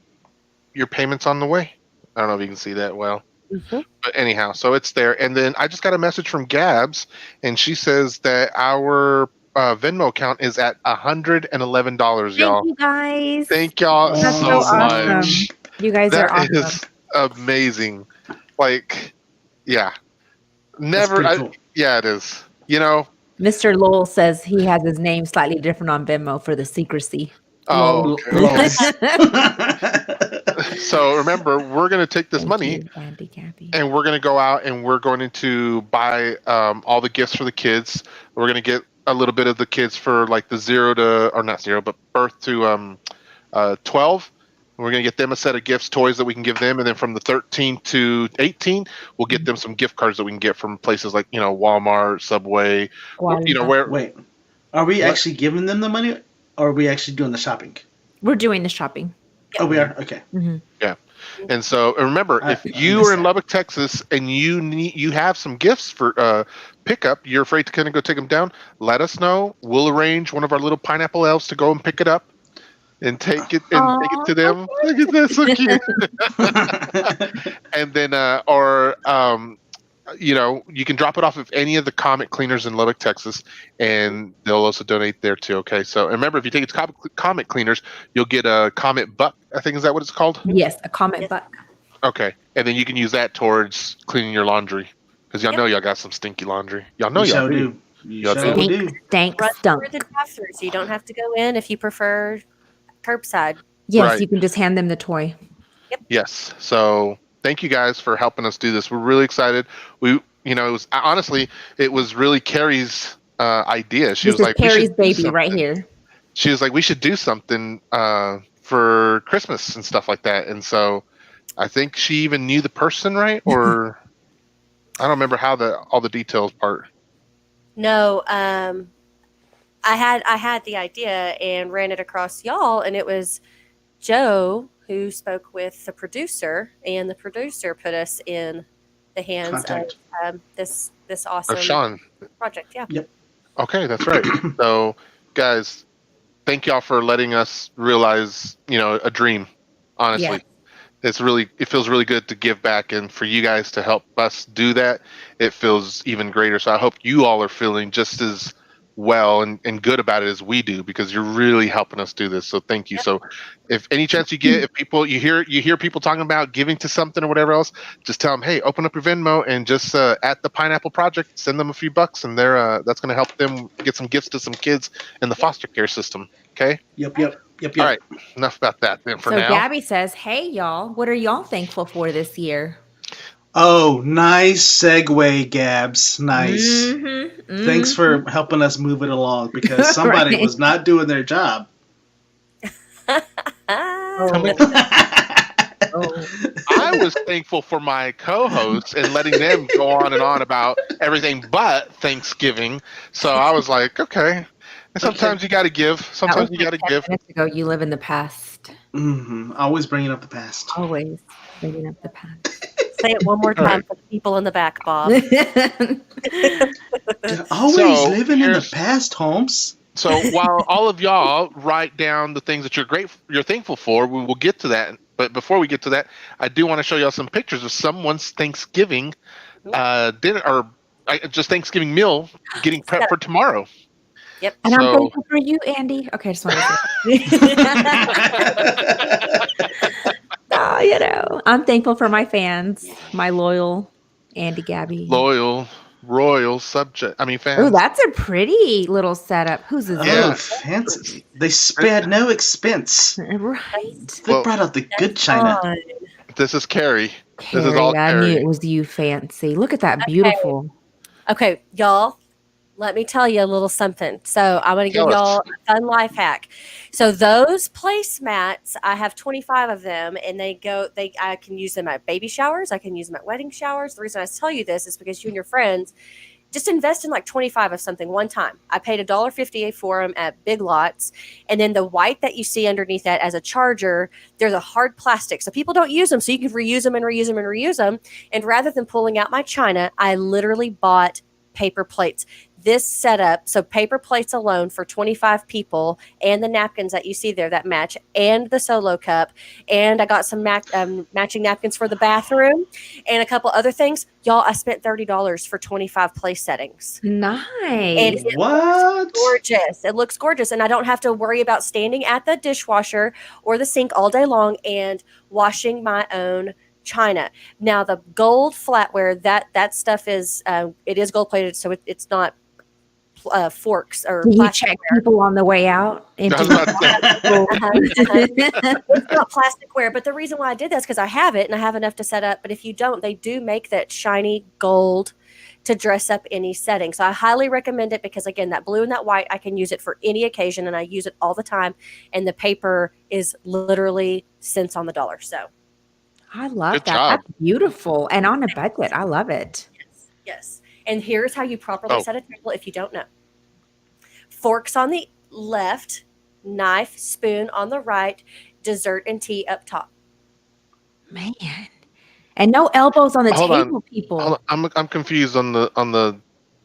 your payment's on the way. I don't know if you can see that well. Mm-hmm. But anyhow, so it's there. And then I just got a message from Gabs, and she says that our Venmo account is at $111, y'all. Thank you, guys. Thank y'all That's so awesome. much. You guys are awesome. That is amazing. Like, yeah. Never. Cool. Yeah, it is. You know, Mr. Lowell says he has his name slightly different on Venmo for the secrecy. Oh, okay. So remember, we're going to take this money and we're going to go out and we're going to buy all the gifts for the kids. We're going to get a little bit of the kids for like the birth to 12. We're going to get them a set of gifts, toys that we can give them. And then from the 13 to 18, we'll get them some gift cards that we can get from places like, Walmart, Subway, where. Wait, are we actually giving them the money, or are we actually doing the shopping? We're doing the shopping. Oh, we are? Okay. Mm-hmm. Yeah. And so remember, if you are in Lubbock, Texas, and you have some gifts for pickup, you're afraid to kind of go take them down, let us know. We'll arrange one of our little pineapple elves to go and pick it up. And take it to them. Look at that, so cute. And then, you can drop it off of any of the Comet Cleaners in Lubbock, Texas, and they'll also donate there too. Okay, so remember, if you take it to Comet Cleaners, you'll get a Comet Buck. I think is that what it's called? Yes, a Comet Buck. Okay, and then you can use that towards cleaning your laundry because y'all know y'all got some stinky laundry. Y'all know y'all do. Y'all do. Stank, Run stunk. through the drive-through, so you don't have to go in if you prefer curbside. Yes, Right. You can just hand them the toy. Yes. So thank you guys for helping us do this. We're really excited. It was honestly, it was really Carrie's idea. She was like, Carrie's baby right here. She was like, we should do something for Christmas and stuff like that. And so I think she even knew the person, right? Or I don't remember how all the details part. No, I had the idea and ran it across y'all, and it was Joe who spoke with the producer, and the producer put us in the hands of this awesome Sean project. Yeah. Yep. Okay, that's right. So, guys, thank y'all for letting us realize, a dream. Honestly, it feels really good to give back, and for you guys to help us do that, it feels even greater. So I hope you all are feeling just as well and good about it as we do, because you're really helping us do this. So thank you. So if any chance you get, if people you hear people talking about giving to something or whatever else, just tell them, hey, open up your Venmo and just at the Pineapple Project, send them a few bucks, and that's going to help them get some gifts to some kids in the foster care system. Okay. Yep. All right. Enough about that then for So now. Gabby says, "Hey y'all, what are y'all thankful for this year?" Oh, nice segue, Gabs. Nice. Thanks for helping us move it along because somebody was not doing their job. I was thankful for my co-hosts and letting them go on and on about everything but Thanksgiving. So I was like, okay. And sometimes you got to give. Sometimes you got to give. Minutes ago, you live in the past. Always bringing up the past. Always bringing up the past. Say it one more time for the people in the back, Bob. Always living in the past, Holmes. So while all of y'all write down the things that you're thankful for, we will get to that. But before we get to that, I do want to show y'all some pictures of someone's Thanksgiving dinner or just Thanksgiving meal getting prepped for tomorrow. Yep. And I'm thankful for you, Andy. Okay, I just want to I'm thankful for my fans, my loyal Andy Gabby. Royal subject. I mean, fans. Oh, that's a pretty little setup. Who's this? Oh, fancy. They spared no expense. Right. They brought out the good china. This is Carrie. Carrie, This is all I Carrie. knew it was you, fancy. Look at that, beautiful. Okay, y'all. Let me tell you a little something. So I'm going to give y'all a fun life hack. So those placemats, I have 25 of them, and I can use them at baby showers. I can use them at wedding showers. The reason I tell you this is because you and your friends just invest in like 25 of something one time. I paid $1.58 for them at Big Lots. And then the white that you see underneath that as a charger, there's a hard plastic. So people don't use them. So you can reuse them and reuse them and reuse them. And rather than pulling out my china, I literally bought paper plates. This setup, so paper plates alone for 25 people, and the napkins that you see there that match, and the solo cup, and I got some matching napkins for the bathroom, and a couple other things. Y'all, I spent $30 for 25 place settings. Nice. And it looks gorgeous. It looks gorgeous, and I don't have to worry about standing at the dishwasher or the sink all day long and washing my own china. Now the gold flatware, that stuff is it is gold plated, so it's not forks or Did you check people on the way out? It's not plasticware, but the reason why I did that is because I have it and I have enough to set up. But if you don't, they do make that shiny gold to dress up any setting. So I highly recommend it because, again, that blue and that white, I can use it for any occasion, and I use it all the time. And the paper is literally cents on the dollar. So I love Good that. job. That's beautiful and on a budget. I love it. Yes. And here's how you properly set a table if you don't know. Forks on the left, knife, spoon on the right, dessert and tea up top. Man. And no elbows on the table, people. Hold on. I'm confused on the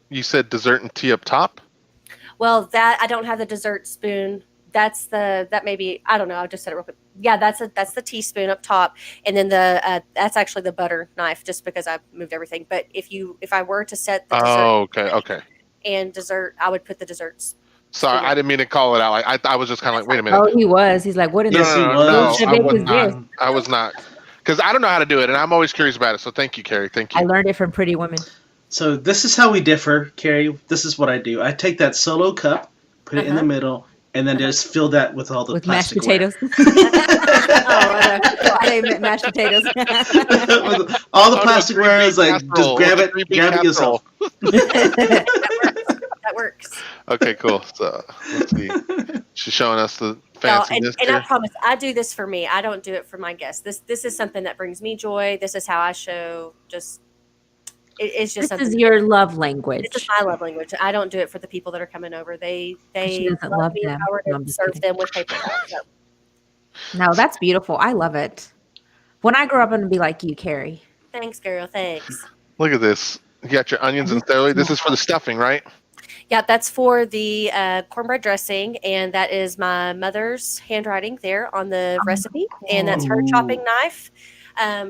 you said dessert and tea up top? Well, that I don't have the dessert spoon. That maybe, I don't know. I just said it real quick. Yeah, that's the teaspoon up top, and then that's actually the butter knife, just because I moved everything. But if I were to set the dessert, okay, and dessert, I would put the desserts. Sorry, I didn't mean to call it out. I was just kind of like, wait a minute. Oh, he was. He's like, what in Yes, he was. the I was is not. this? I was not, because I don't know how to do it, and I'm always curious about it. So thank you, Carrie. Thank you. I learned it from Pretty Women. So this is how we differ, Carrie. This is what I do. I take that solo cup, put it in the middle, and then just fill that with all the mashed plasticware. potatoes. I meant mashed potatoes. All the plasticware is like, just grab it yourself. That works. Okay, cool. So let's see. She's showing us the fanciness. And I promise, I do this for me. I don't do it for my guests. This is something that brings me joy. This is how I show just. It's just this is your love language. This is my love language. I don't do it for the people that are coming over. They love me them. if I were to serve them with paper towels. So. No, that's beautiful. I love it. When I grow up, I'm gonna be like you, Carrie. Thanks, girl. Thanks. Look at this. You got your onions and celery. This is for the stuffing, right? Yeah, that's for the cornbread dressing, and that is my mother's handwriting there on the recipe, and that's her chopping knife.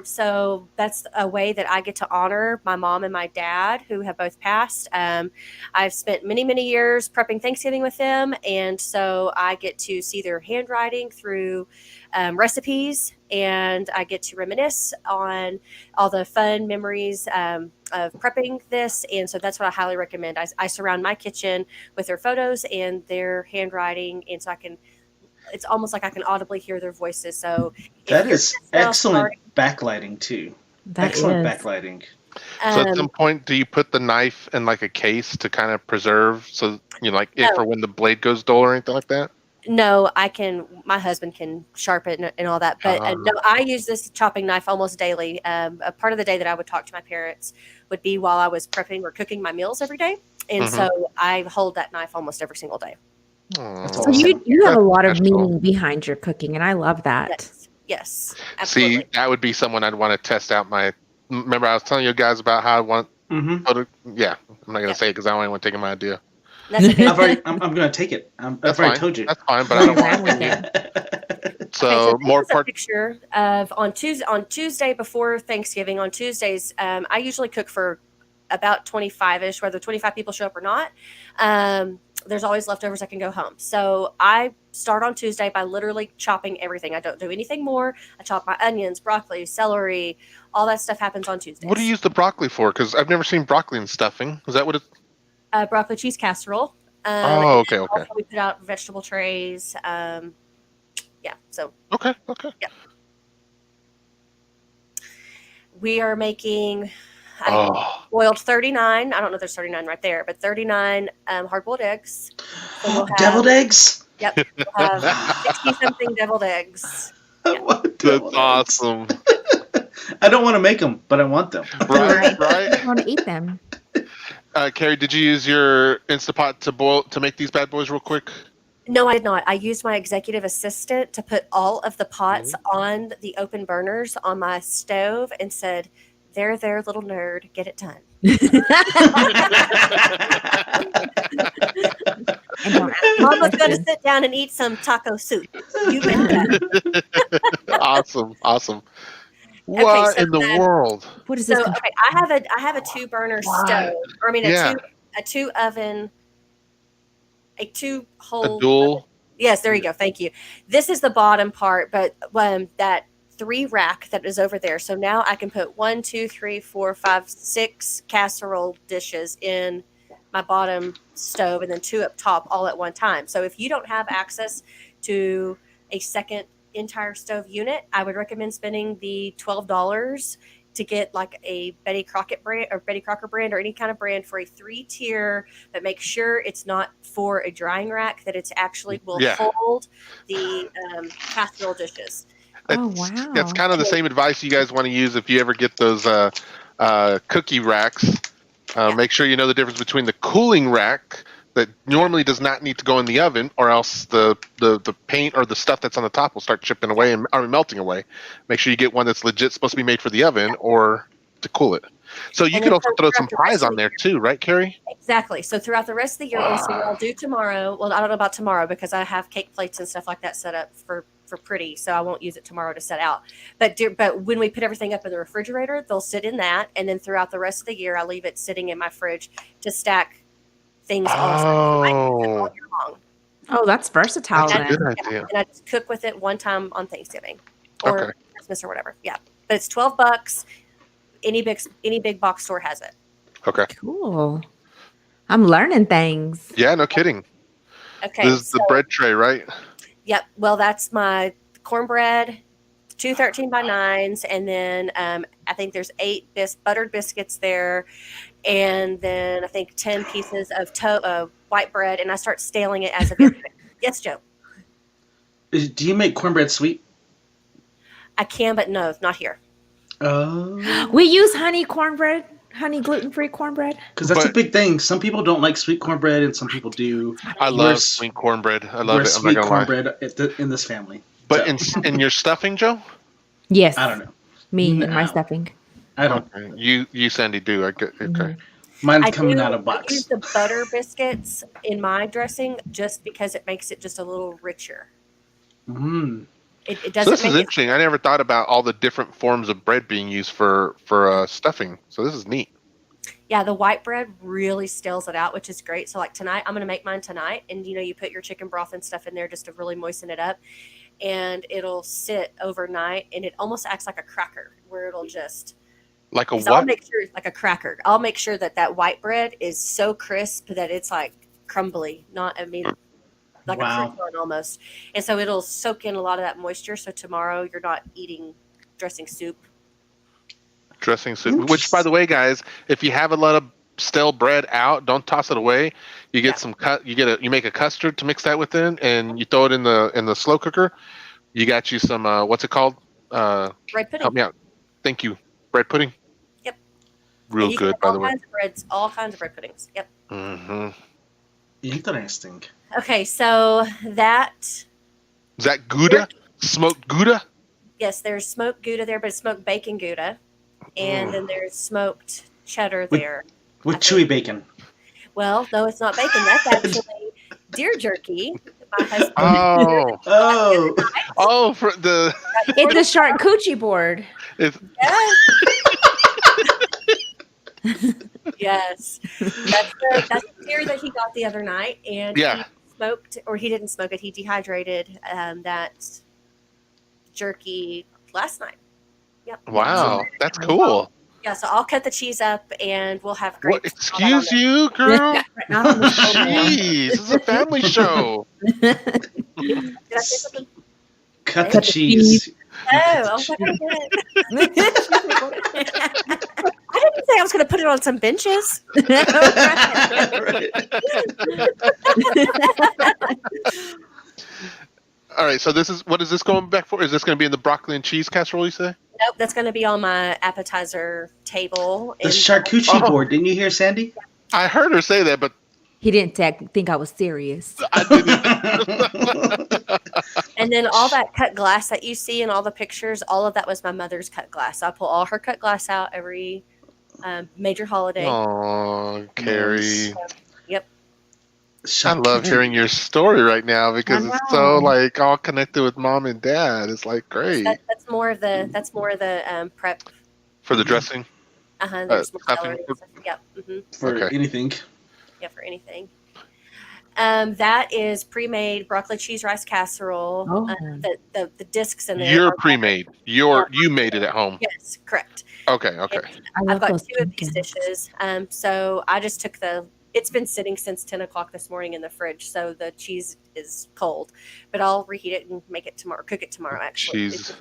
So that's a way that I get to honor my mom and my dad, who have both passed. I've spent many, many years prepping Thanksgiving with them, and so I get to see their handwriting through recipes, and I get to reminisce on all the fun memories of prepping this. And so that's what I highly recommend. I surround my kitchen with their photos and their handwriting, and so it's almost like I can audibly hear their voices. So if That you're is just now excellent backlighting too. Excellent backlighting. So at some point, do you put the knife in like a case to kind of preserve, so like if or when the blade goes dull or anything like that? No, my husband can sharpen and all that. But no, I use this chopping knife almost daily. A part of the day that I would talk to my parents would be while I was prepping or cooking my meals every day. And so I hold that knife almost every single day. That's So awesome. you have a lot of meaning behind your cooking, and I love that. Yes, absolutely. See, that would be someone I'd want to test out remember I was telling you guys about how I want yeah, I'm not going to say it because I don't want to take my idea. That's okay. I'm going to take it. I've fine. already told you. That's fine, but I don't want to. So more part. Picture of on Tuesday before Thanksgiving. On Tuesdays, I usually cook for about 25-ish, whether 25 people show up or not. There's always leftovers I can go home. So I start on Tuesday by literally chopping everything. I don't do anything more. I chop my onions, broccoli, celery, all that stuff happens on Tuesdays. What do you use the broccoli for? Because I've never seen broccoli in stuffing. Is that what it's? Broccoli cheese casserole. Okay. Also we put out vegetable trays. Yeah. So. Okay. Yeah. We are making. Boiled 39. I don't know if there's 39 right there, but 39 hard-boiled eggs. So we'll have, deviled eggs? Yep. We'll have 60-something deviled eggs. Yeah. That's awesome. I don't want to make them, but I want them. Right. I want to eat them. Carrie, did you use your Instapot to make these bad boys real quick? No, I did not. I used my executive assistant to put all of the pots on the open burners on my stove and said, there, little nerd, get it done. Mama's going to sit down and eat some taco soup. You bet that. Awesome. What in the world? What is this? So, okay, I have a 2-burner stove. Or I mean, a 2-oven, a 2-hole. A dual. Oven. Yes, there you go. Thank you. This is the bottom part, but that 3 rack that is over there. So now I can put 1, 2, 3, 4, 5, 6 casserole dishes in my bottom stove, and then 2 up top all at one time. So if you don't have access to a second entire stove unit, I would recommend spending the $12 to get like a Betty Crocker brand or any kind of brand for a 3-tier, but make sure it's not for a drying rack, that it's actually will hold the casserole dishes. That's kind of the same advice you guys want to use if you ever get those cookie racks. Make sure you know the difference between the cooling rack that normally does not need to go in the oven, or else the paint or the stuff that's on the top will start chipping away or melting away. Make sure you get one that's legit supposed to be made for the oven or to cool it. So you could also throw some pies on there too, right, Carrie? Exactly. So throughout the rest of the year, also what I'll do tomorrow, well, I don't know about tomorrow because I have cake plates and stuff like that set up for pretty, so I won't use it tomorrow to set out. But when we put everything up in the refrigerator, they'll sit in that, and then throughout the rest of the year, I leave it sitting in my fridge to stack things all year long. Oh, that's versatile. That's a good idea. And I just cook with it one time on Thanksgiving or Christmas or whatever. Yeah, but it's $12. Any big box store has it. Okay. Cool. I'm learning things. Yeah, no kidding. Okay. This is the bread tray, right? Yep. Well, that's my cornbread, 2 13x9s, and then I think there's 8 buttered biscuits there, and then I think 10 pieces of white bread, and I start staling it as a biscuit. Yes, Joe. Do you make cornbread sweet? I can, but no, not here. We use honey gluten-free cornbread. Because that's a big thing. Some people don't like sweet cornbread, and some people do. I love sweet cornbread. I love it. Sweet cornbread in this family. But in your stuffing, Joe? Yes. I don't know. Me and my stuffing. I don't. Okay. You, Sandy, do. I get okay. Mm-hmm. Mine's coming out of box. I use the butter biscuits in my dressing just because it makes it just a little richer. It So doesn't this is make it. interesting. I never thought about all the different forms of bread being used for stuffing. So this is neat. Yeah, the white bread really stills it out, which is great. So like tonight, I'm gonna make mine tonight, and you put your chicken broth and stuff in there just to really moisten it up, and it'll sit overnight, and it almost acts like a cracker, where it'll just. Like a Because I'll what? make sure, like a cracker. I'll make sure that white bread is so crisp that it's like crumbly, like a Wow. crouton almost. And so it'll soak in a lot of that moisture. So tomorrow you're not eating dressing soup. Dressing soup. Which, by the way, guys, if you have a lot of stale bread out, don't toss it away. You get some you make a custard to mix that within, and you throw it in the slow cooker. You got you some what's it called? Bread pudding. Help me out. Thank you. Bread pudding. Yep. Real And you can good, make by the way. all kinds of bread puddings. Yep. Mm-hmm. Interesting. Okay, so that. Is that Gouda? Smoked Gouda? Yes, there's smoked Gouda there, but it's smoked bacon Gouda. And then there's smoked cheddar there. With chewy bacon. Well, no, it's not bacon. That's actually deer jerky. My husband. Oh, for the. It's a charcuterie board. It's, yes. That's the deer that he got the other night, and he smoked, or he didn't smoke it. He dehydrated that jerky last night. Yep. Wow, that's cool. Yeah, so I'll cut the cheese up, and we'll have grapes. What? Excuse you, girl? Jeez, this is a family show. Did I say something? Cut the cheese. Oh, okay. I didn't say I was going to put it on some benches. All right, so what is this going back for? Is this going to be in the broccoli and cheese casserole, you say? Nope, that's going to be on my appetizer table. The charcuterie board. Didn't you hear Sandy? I heard her say that, but he didn't think I was serious. I didn't. And then all that cut glass that you see in all the pictures, all of that was my mother's cut glass. I pull all her cut glass out every major holiday. Oh, Carrie. Yep. I love hearing your story right now because it's so like all connected with mom and dad. It's like great. That's more of the prep for the dressing. There's more celery. Yep. Mm-hmm. For anything. Yeah, for anything. That is pre-made broccoli cheese rice casserole. The discs in there. You're pre-made. You made it at home. Yes, correct. Okay. I've got 2 of these dishes. So I just took it's been sitting since 10 o'clock this morning in the fridge, so the cheese is cold. But I'll reheat it and make it tomorrow. Cook it tomorrow, actually. Cheese.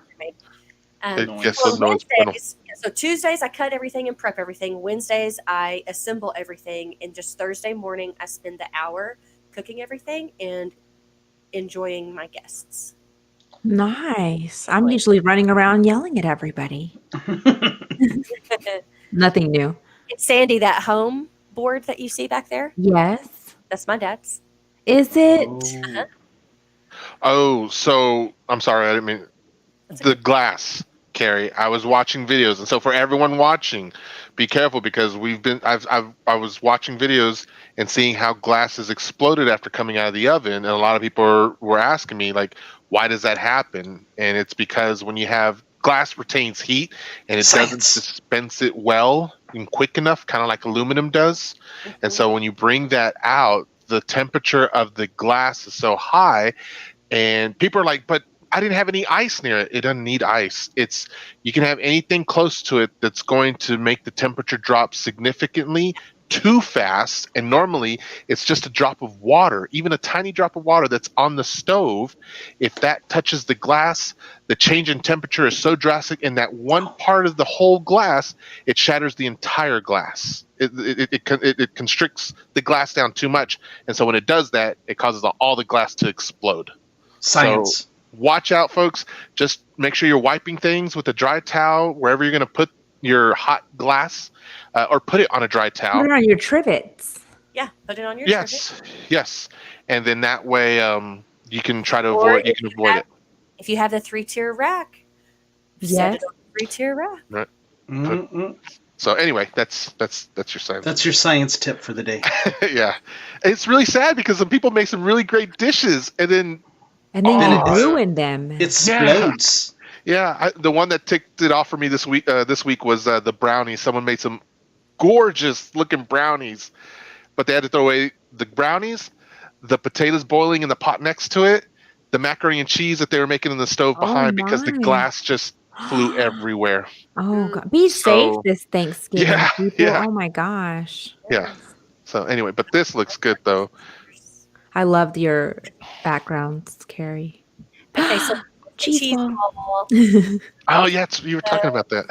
So Tuesdays I cut everything and prep everything. Wednesdays I assemble everything, and just Thursday morning I spend the hour cooking everything and enjoying my guests. Nice. I'm usually running around yelling at everybody. Nothing new. It's Sandy, that home board that you see back there? Yes. That's my dad's. Is it? Uh-huh. Oh, so I'm sorry, I didn't mean the glass, Carrie. I was watching videos, and so for everyone watching, be careful because I was watching videos and seeing how glass has exploded after coming out of the oven, and a lot of people were asking me like, why does that happen? And it's because when you have glass retains heat and it doesn't dispense it well and quick enough, kind of like aluminum does. Mm-hmm. And so when you bring that out, the temperature of the glass is so high, and people are like, but I didn't have any ice near it. It doesn't need ice. You can have anything close to it that's going to make the temperature drop significantly too fast. And normally it's just a drop of water, even a tiny drop of water that's on the stove. If that touches the glass, the change in temperature is so drastic in that one part of the whole glass, it shatters the entire glass. It constricts the glass down too much. And so when it does that, it causes all the glass to explode. Science. So, watch out, folks. Just make sure you're wiping things with a dry towel wherever you're going to put your hot glass, or put it on a dry towel. Put it on your trivets. Yeah, put it on your trivet. Yes. And then that way you can try to avoid it. If you have the 3-tier rack, set it on the 3-tier rack. Right. Mm-hmm. So anyway, that's your science. That's your science tip for the day. Yeah. It's really sad because some people make some really great dishes and then And then Then you it's- ruin them. It explodes. Yeah, the one that ticked it off for me this week was the brownies. Someone made some gorgeous looking brownies, but they had to throw away the brownies, the potatoes boiling in the pot next to it, the macaroni and cheese that they were making in the stove Oh, behind because the my. glass just flew everywhere. Oh God. Be safe So- this Thanksgiving, Yeah, people. yeah. Oh my gosh. Yeah. So anyway, but this looks good though. I loved your backgrounds, Carrie. Okay, so cheese ball. ball, Oh yeah, you were talking about that.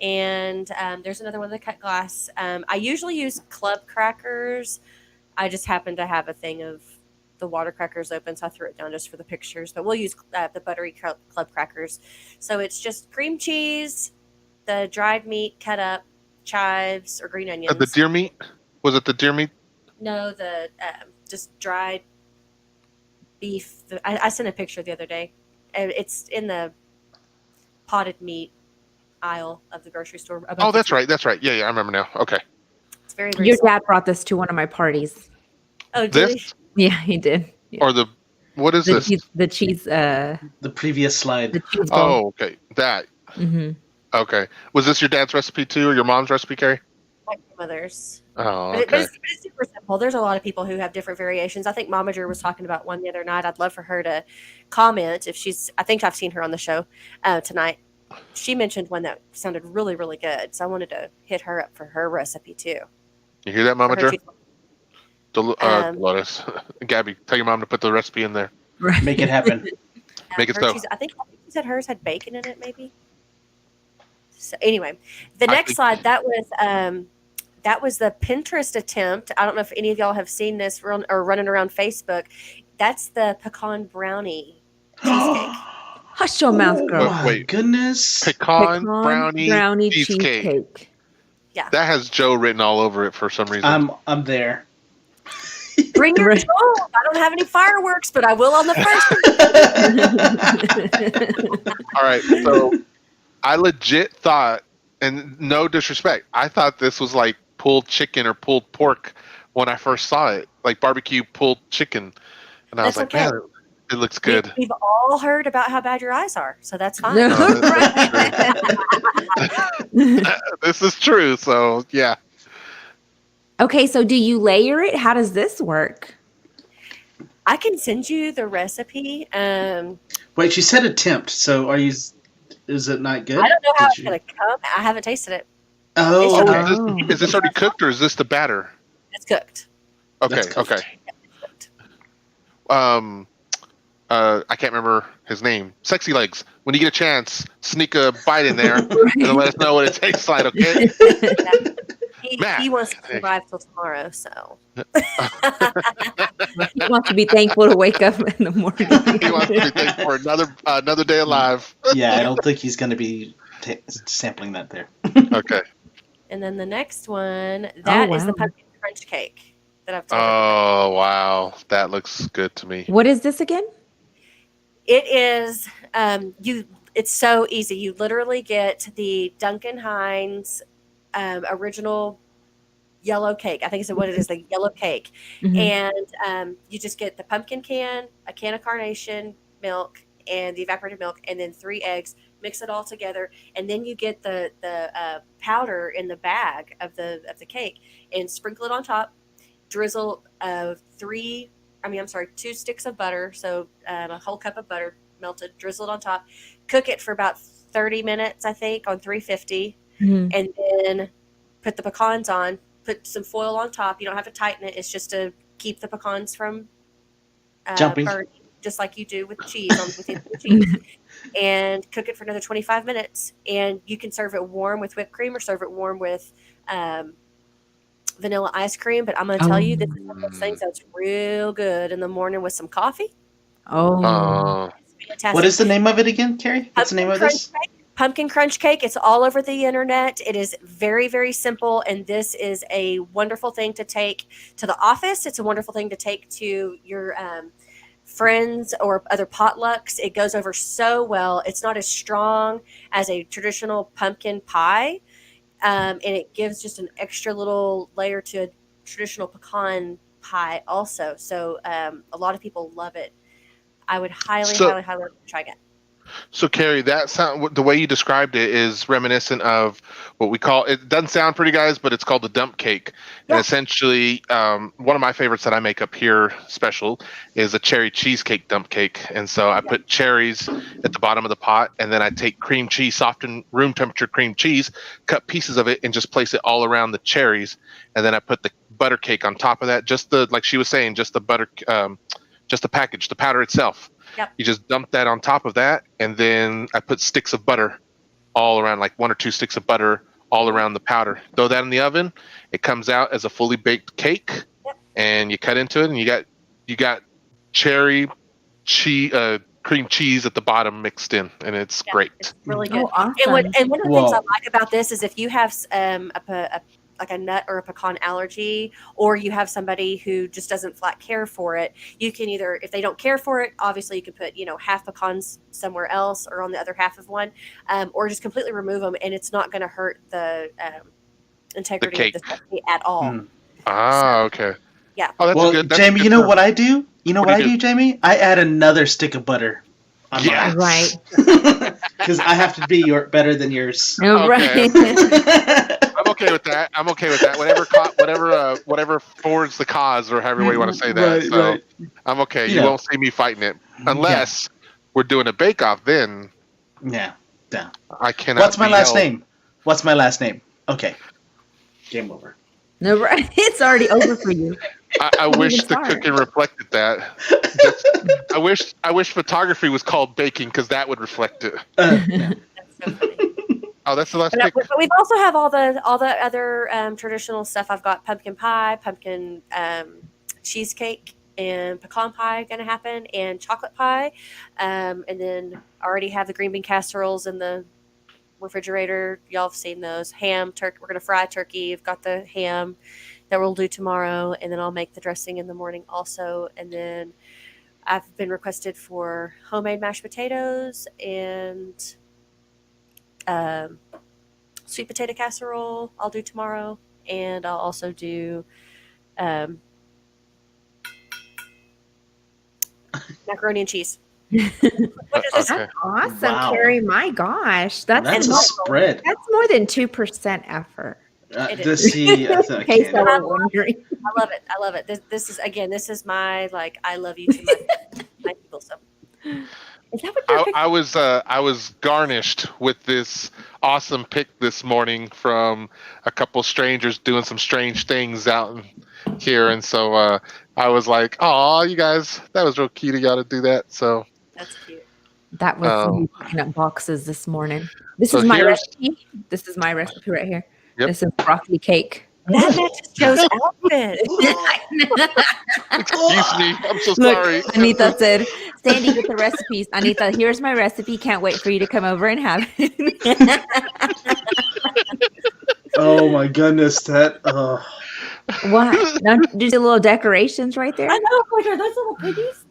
and there's another one, the cut glass. I usually use club crackers. I just happen to have a thing of the water crackers open, so I threw it down just for the pictures. But we'll use the buttery club crackers. So it's just cream cheese, the dried meat cut up, chives or green onions. The deer meat? Was it the deer meat? No, the just dried beef. I sent a picture the other day. It's in the potted meat aisle of the grocery store. above Oh, the that's tree. right. That's right. Yeah, I remember now. Okay. It's very, very Your soft. dad brought this to one of my parties. Oh, did This he? Yeah, he did. Yeah. or what is The this? cheese, the cheese, The previous slide. the cheese ball. Oh, okay. That. Mm-hmm. Okay. Was this your dad's recipe too, or your mom's recipe, Carrie? My grandmother's. Oh, But okay. it's super simple. There's a lot of people who have different variations. I think Momager was talking about one the other night. I'd love for her to comment if I think I've seen her on the show tonight. She mentioned one that sounded really, really good. So I wanted to hit her up for her recipe too. You hear that, Mama For her Jer? cheese- Dolores. Gabby, tell your mom to put the recipe in there. Right. Make it happen. Make it her so. cheese- I think she said hers had bacon in it, maybe. So anyway, the I next think- slide that was the Pinterest attempt. I don't know if any of y'all have seen this or running around Facebook. That's the pecan brownie cheesecake. Hush your mouth, Oh girl. my Wait. goodness. Pecan brownie cheesecake. Yeah. That has Joe written all over it for some reason. I'm there. Bring your Right. stove. I don't have any fireworks, but I will on the front. All right, so I legit thought, and no disrespect, I thought this was like pulled chicken or pulled pork when I first saw it, like barbecue pulled chicken, and I was That's like, okay. man, it looks good. We've all heard about how bad your eyes are, so that's fine. No. This is true, so yeah. Okay, so do you layer it? How does this work? I can send you the recipe. Wait, she said attempt. So is it not good? I don't know how Did it's you- going to come. I haven't tasted it. Oh, It's- okay. Oh. Is this already cooked or is this the batter? It's cooked. Okay, That's cooked. okay. It's cooked. I can't remember his name. Sexy Legs. When you get a chance, sneak a bite in there and then let us know what it tastes like, okay? Matt. He wants to survive till tomorrow, so. He wants to be thankful to wake up in the morning. He wants to be thankful for another day alive. Yeah, I don't think he's going to be sampling that there. Okay. And then the next one, that is the wow. pumpkin crunch cake that I've told everybody. Oh wow, that looks good to me. What is this again? It is it's so easy. You literally get the Duncan Hines original yellow cake. I think it's what it is, the yellow cake. Mhm. And you just get the pumpkin can, a can of carnation milk, and the evaporated milk, and then 3 eggs. Mix it all together, and then you get the powder in the bag of the cake, and sprinkle it on top. Drizzle 2 sticks of butter, so a whole cup of butter melted. Drizzle it on top. Cook it for about 30 minutes, I think, on 350, Mhm. and then put the pecans on. Put some foil on top. You don't have to tighten it. It's just to keep the pecans from Jumping. burning, just like you do with cheese within the cheese. And cook it for another 25 minutes. And you can serve it warm with whipped cream or serve it warm with vanilla ice cream. But I'm going to tell you, this is one of those things that's real good in the morning with some coffee. Oh, It's fantastic. What is the name of it again, Carrie? What's the name of this? Pumpkin crunch cake. It's all over the internet. It is very, very simple. And this is a wonderful thing to take to the office. It's a wonderful thing to take to your friends or other potlucks. It goes over so well. It's not as strong as a traditional pumpkin pie. And it gives just an extra little layer to a traditional pecan pie also. So a lot of people love it. I would highly try again. So, Carrie, that sound, the way you described it is reminiscent of what we call, it doesn't sound pretty, guys, but it's called the dump cake. Yeah. And essentially, one of my favorites that I make up here special is a cherry cheesecake dump cake. And so I put cherries at the bottom of the pot, and then I take cream cheese, softened room temperature cream cheese, cut pieces of it, and just place it all around the cherries. And then I put the butter cake on top of that, just the, like she was saying, just the butter, just the package, the powder itself. Yep. You just dump that on top of that, and then I put sticks of butter all around, like 1 or 2 sticks of butter all around the powder. Throw that in the oven. It comes out as a fully baked cake, and you cut into it, and you got cherry cream cheese at the bottom mixed in, and it's great. It's really good. Oh, awesome. And one of the things I like about this is if you have like a nut or a pecan allergy, or you have somebody who just doesn't flat care for it, you can either, if they don't care for it, obviously you can put, half pecans somewhere else or on the other half of one, or just completely remove them, and it's not going to hurt the integrity of the recipe at all. Okay. Yeah. Oh, that's good. That's Jamie, good you know what I do? You know what I do, Jamie? I add another stick of butter. Yes. Right. Because I have to be better than yours. Oh, right. I'm okay with that. Whatever forwards the cause, or however you want to say that. Right. I'm okay. You won't see me fighting it unless we're doing a bake-off. Then I cannot. What's my last name? What's my last name? Okay. Game over. No, right. It's already over for you. I wish the cooking reflected that. I wish photography was called baking, because that would reflect it. That's so funny. Oh, that's the last pick. But we've also have all the other traditional stuff. I've got pumpkin pie, pumpkin cheesecake, and pecan pie going to happen, and chocolate pie, and then I already have the green bean casseroles in the refrigerator. Y'all have seen those. Ham, turkey. We're going to fry turkey. I've got the ham that we'll do tomorrow, and then I'll make the dressing in the morning also. And then I've been requested for homemade mashed potatoes and sweet potato casserole I'll do tomorrow, and I'll also do macaroni and cheese. That's awesome, Wow. Carrie. My gosh, that's a spread. That's more than 2% effort. It To is. see, I Case can't. I was wondering. I love it. This is my, like, I love you to my people. So Is that what you're I was garnished with this awesome pick this morning from a couple strangers doing some strange things out here, and so I was like, "Oh, you guys, that was real cute of y'all to do that." So that's cute. That was me picking up boxes this morning. This So is my here's- recipe. This is my recipe right here. Yep. This is broccoli cake. That matches Joe's outfit. Excuse me, I'm so Look, sorry. Anita said, Sandy, get the recipes. Anita, here's my recipe. Can't wait for you to come over and have it. Oh my goodness, that. What? Now, do you see little decorations right there? I know. Like, are those little piggies?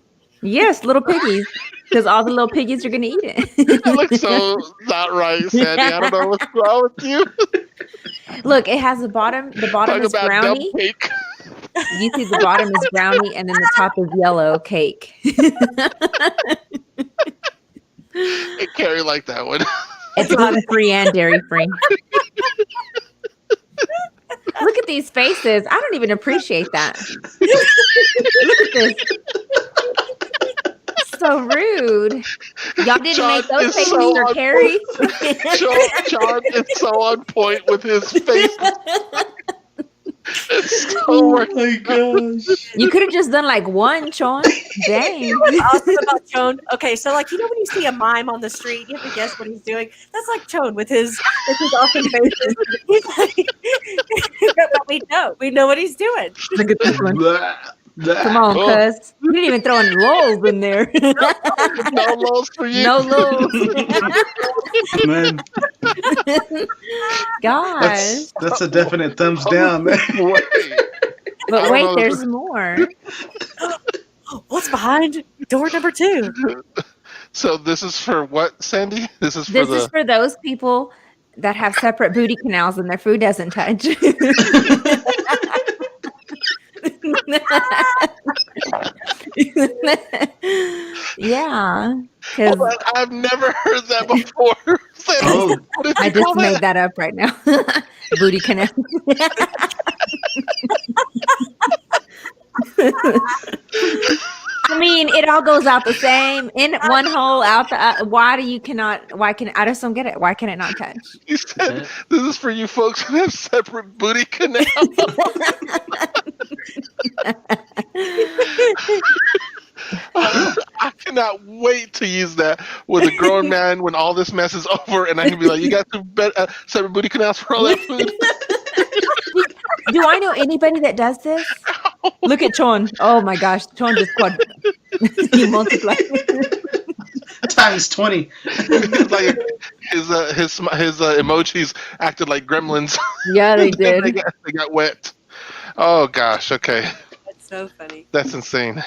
Yes, little piggies. Because all the little piggies are going to eat it. It looks so not right, Sandy. I don't know what's wrong with you. Look, it has the bottom. The bottom Talk is about brownie. dumb cake. You see the bottom is brownie, and then the top is yellow cake. Hey, Carrie liked that one. It's gluten-free and dairy-free. Look at these faces. I don't even appreciate that. Look at this. So rude. Y'all didn't John make those is faces so for on Carrie. John is so on point with his face. It's so working. my gosh. You could have just done like one, Sean. Dang. What's awesome about Chone? Okay, so like, when you see a mime on the street, you have to guess what he's doing. That's like Chone with his awesome faces. He's like, but we know what he's doing. Look at this one. Blah, blah. Come on, Oh. cuz. You didn't even throw in lulls in there. No lows for you. No lulls. Man, Gosh. that's a definite thumbs down. Wait. But I don't wait, know. there's more. What's behind door number 2? So this is for what, Sandy? This is for This the. is for those people that have separate booty canals and their food doesn't touch. Yeah, because Hold on, I've never heard that before. Oh. What did I you just call made that? that up right now. Booty canal. I mean, it all goes out the same in one hole out the. Why do you cannot? Why can I just don't get it? Why can it not touch? You said this is for you folks who have separate booty canals. I cannot wait to use that with a grown man when all this mess is over, and I can be like, "You got two separate booty canals for all that food." Do I know anybody that does this? Look at Chon. Oh my gosh, Chon just he multiplied. Times 20. Like his emojis acted like gremlins. Yeah, they did. they got wet. Oh gosh. Okay. That's so funny. That's insane.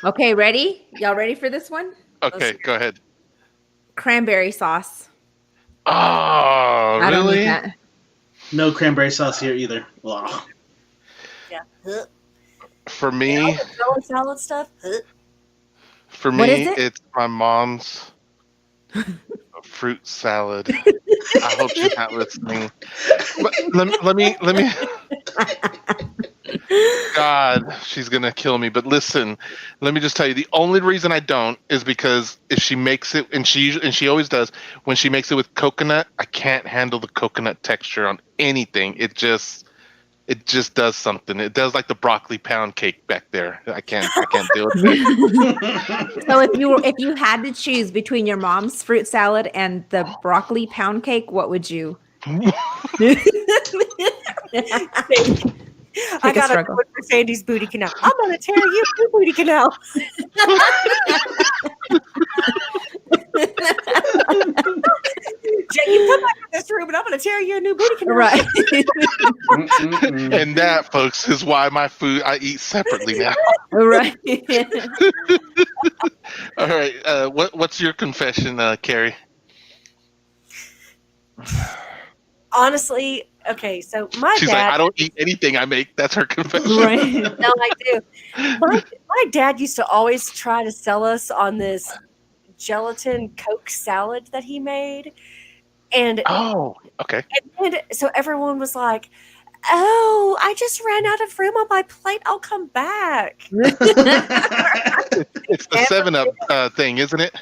Okay, ready? Y'all ready for this one? Okay, go ahead. Cranberry sauce. Oh, I don't really? need that. No cranberry sauce here either. Wow. Yeah. For me, Salad stuff. For What me, is it? it's my mom's fruit salad. I hope she's not listening. But let me. God, she's gonna kill me. But listen, let me just tell you. The only reason I don't is because if she makes it, and she always does, when she makes it with coconut, I can't handle the coconut texture on anything. It just does something. It does like the broccoli pound cake back there. I can't do it. So if you had to choose between your mom's fruit salad and the broccoli pound cake, what would you? I got a quote for Sandy's booty canal. I'm gonna tear you your booty canal. Jay, you come back in this room and I'm gonna tear you a new booty canal. Right. And that, folks, is why my food I eat separately now. Right. All right. What's your confession, Carrie? Honestly, okay, so She's dad, like, I don't eat anything I make. That's her confession. Right. No, I do. My dad used to always try to sell us on this gelatin Coke salad that he made. And oh, okay. And so everyone was like, "Oh, I just ran out of room on my plate. I'll come back." It's the 7-Up thing, isn't it?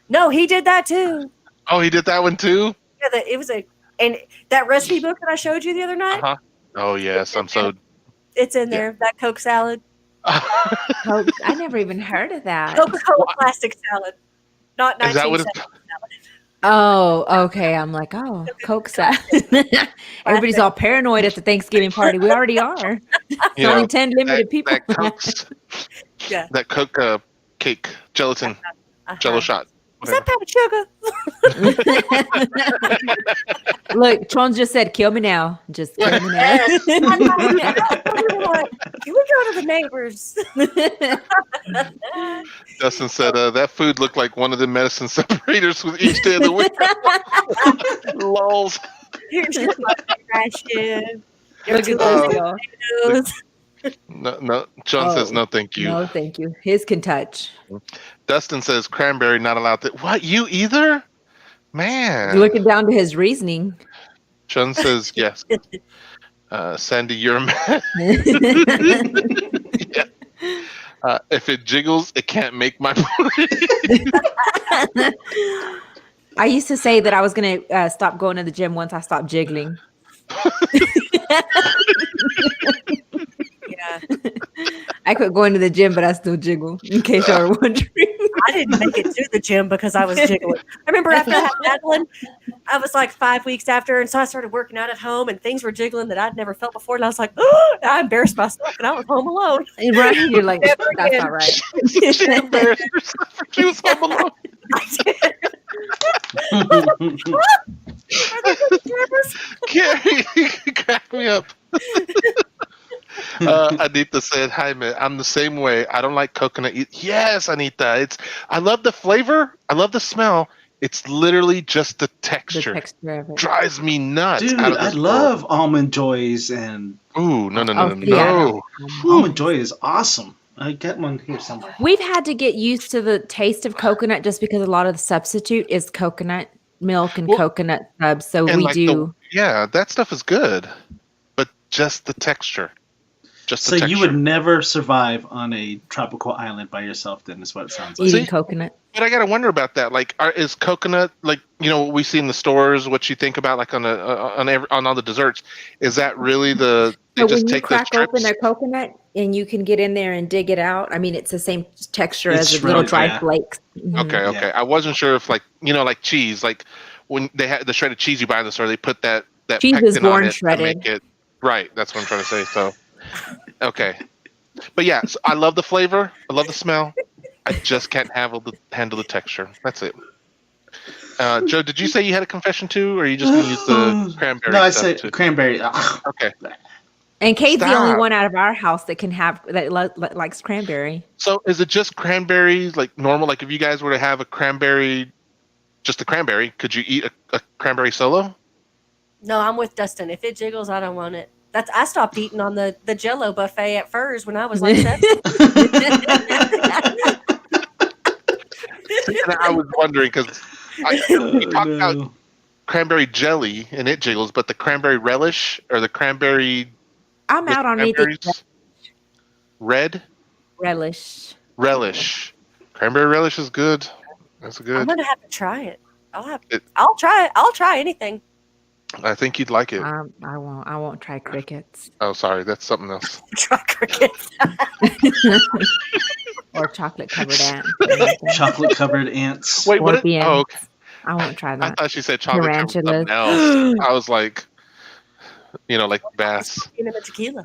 No, he did that too. Oh, he did that one too? Yeah, and that recipe book that I showed you the other night. Uh-huh. Oh yes, It's in there. That Coke salad. Coke. I never even heard of that. Coca-Cola plastic salad, not 1970s Is that what salad. Oh, okay. I'm like, oh, Coke salad. Everybody's all paranoid at the Thanksgiving party. We already are. It's only 10 limited people. That Coke cake, gelatin, Jello shot. Is that powdered sugar? Look, Tron just said, "Kill me now." Just kill me now. Can we go to the neighbors? Dustin said that food looked like one of the medicine separators with each day of the week. Lols. Here's your ration. Look at this, y'all. No. John says no, thank you. No, thank you. His can touch. Dustin says cranberry not allowed. What, you either? Man. You're looking down to his reasoning. John says yes. Sandy, you're a man. Yeah. If it jiggles, it can't make my booty. I used to say that I was going to stop going to the gym once I stopped jiggling. Yeah. I quit going to the gym, but I still jiggle, in case y'all were wondering. I didn't make it to the gym because I was jiggling. I remember after I had Madeline, I was like 5 weeks after, and so I started working out at home, and things were jiggling that I'd never felt before, and I was like, oh, I embarrassed myself, and I was home alone. Right? You're like, that's not right. She embarrassed herself. She was home alone. Carrie, crack me up. Anita said, "Hi, man. I'm the same way. I don't like coconut." Yes, Anita. I love the flavor. I love the smell. It's literally just the texture. The texture of it drives me nuts. Dude, I love Almond Joys and. Ooh, no. Almond Joy is awesome. I got one here somewhere. We've had to get used to the taste of coconut just because a lot of the substitute is coconut milk and coconut subs. So And we like do. that stuff is good, but just the texture. So you would never survive on a tropical island by yourself, then, is what it sounds like. Eating coconut. But I gotta wonder about that. Like, is coconut, like, what we see in the stores? What you think about, like, on all the desserts? Is that really the? They So just when you take crack the open a coconut and you can get in there and dig it out, I mean, it's the same texture It's as the little shredded, dry yeah. flakes. Okay. Yeah. I wasn't sure if, like, like cheese, like when they had the shredded cheese you buy in the store, they put that Cheese is pectin on born it shredded. to make it right. That's what I'm trying to say. So, okay. But yeah, so I love the flavor. I love the smell. I just can't handle the texture. That's it. Joe, did you say you had a confession too, or are you just going to use the cranberry? No, I stuff said too? cranberry. Okay. And Kate's the only Stop. one out of our house that can have that likes cranberry. So is it just cranberry, like normal? Like if you guys were to have a cranberry, just a cranberry, could you eat a cranberry solo? No, I'm with Dustin. If it jiggles, I don't want it. I stopped eating on the Jell-O buffet at Furs when I was like 7. And I was wondering because we talked about cranberry jelly and it jiggles, but the cranberry relish or the cranberry. I'm out on anything. Red Relish. Cranberry relish is good. That's good. I'm gonna have to try it. I'll try it. I'll try anything. I think you'd like it. I won't try crickets. Oh, sorry, that's something else. Try crickets. Or chocolate covered ants. Chocolate covered ants. Wait, what? Scorpions. Oh, okay. I won't try that. I thought she said chocolate covered Tarantulas. something else. I was like, like bass. Tequila.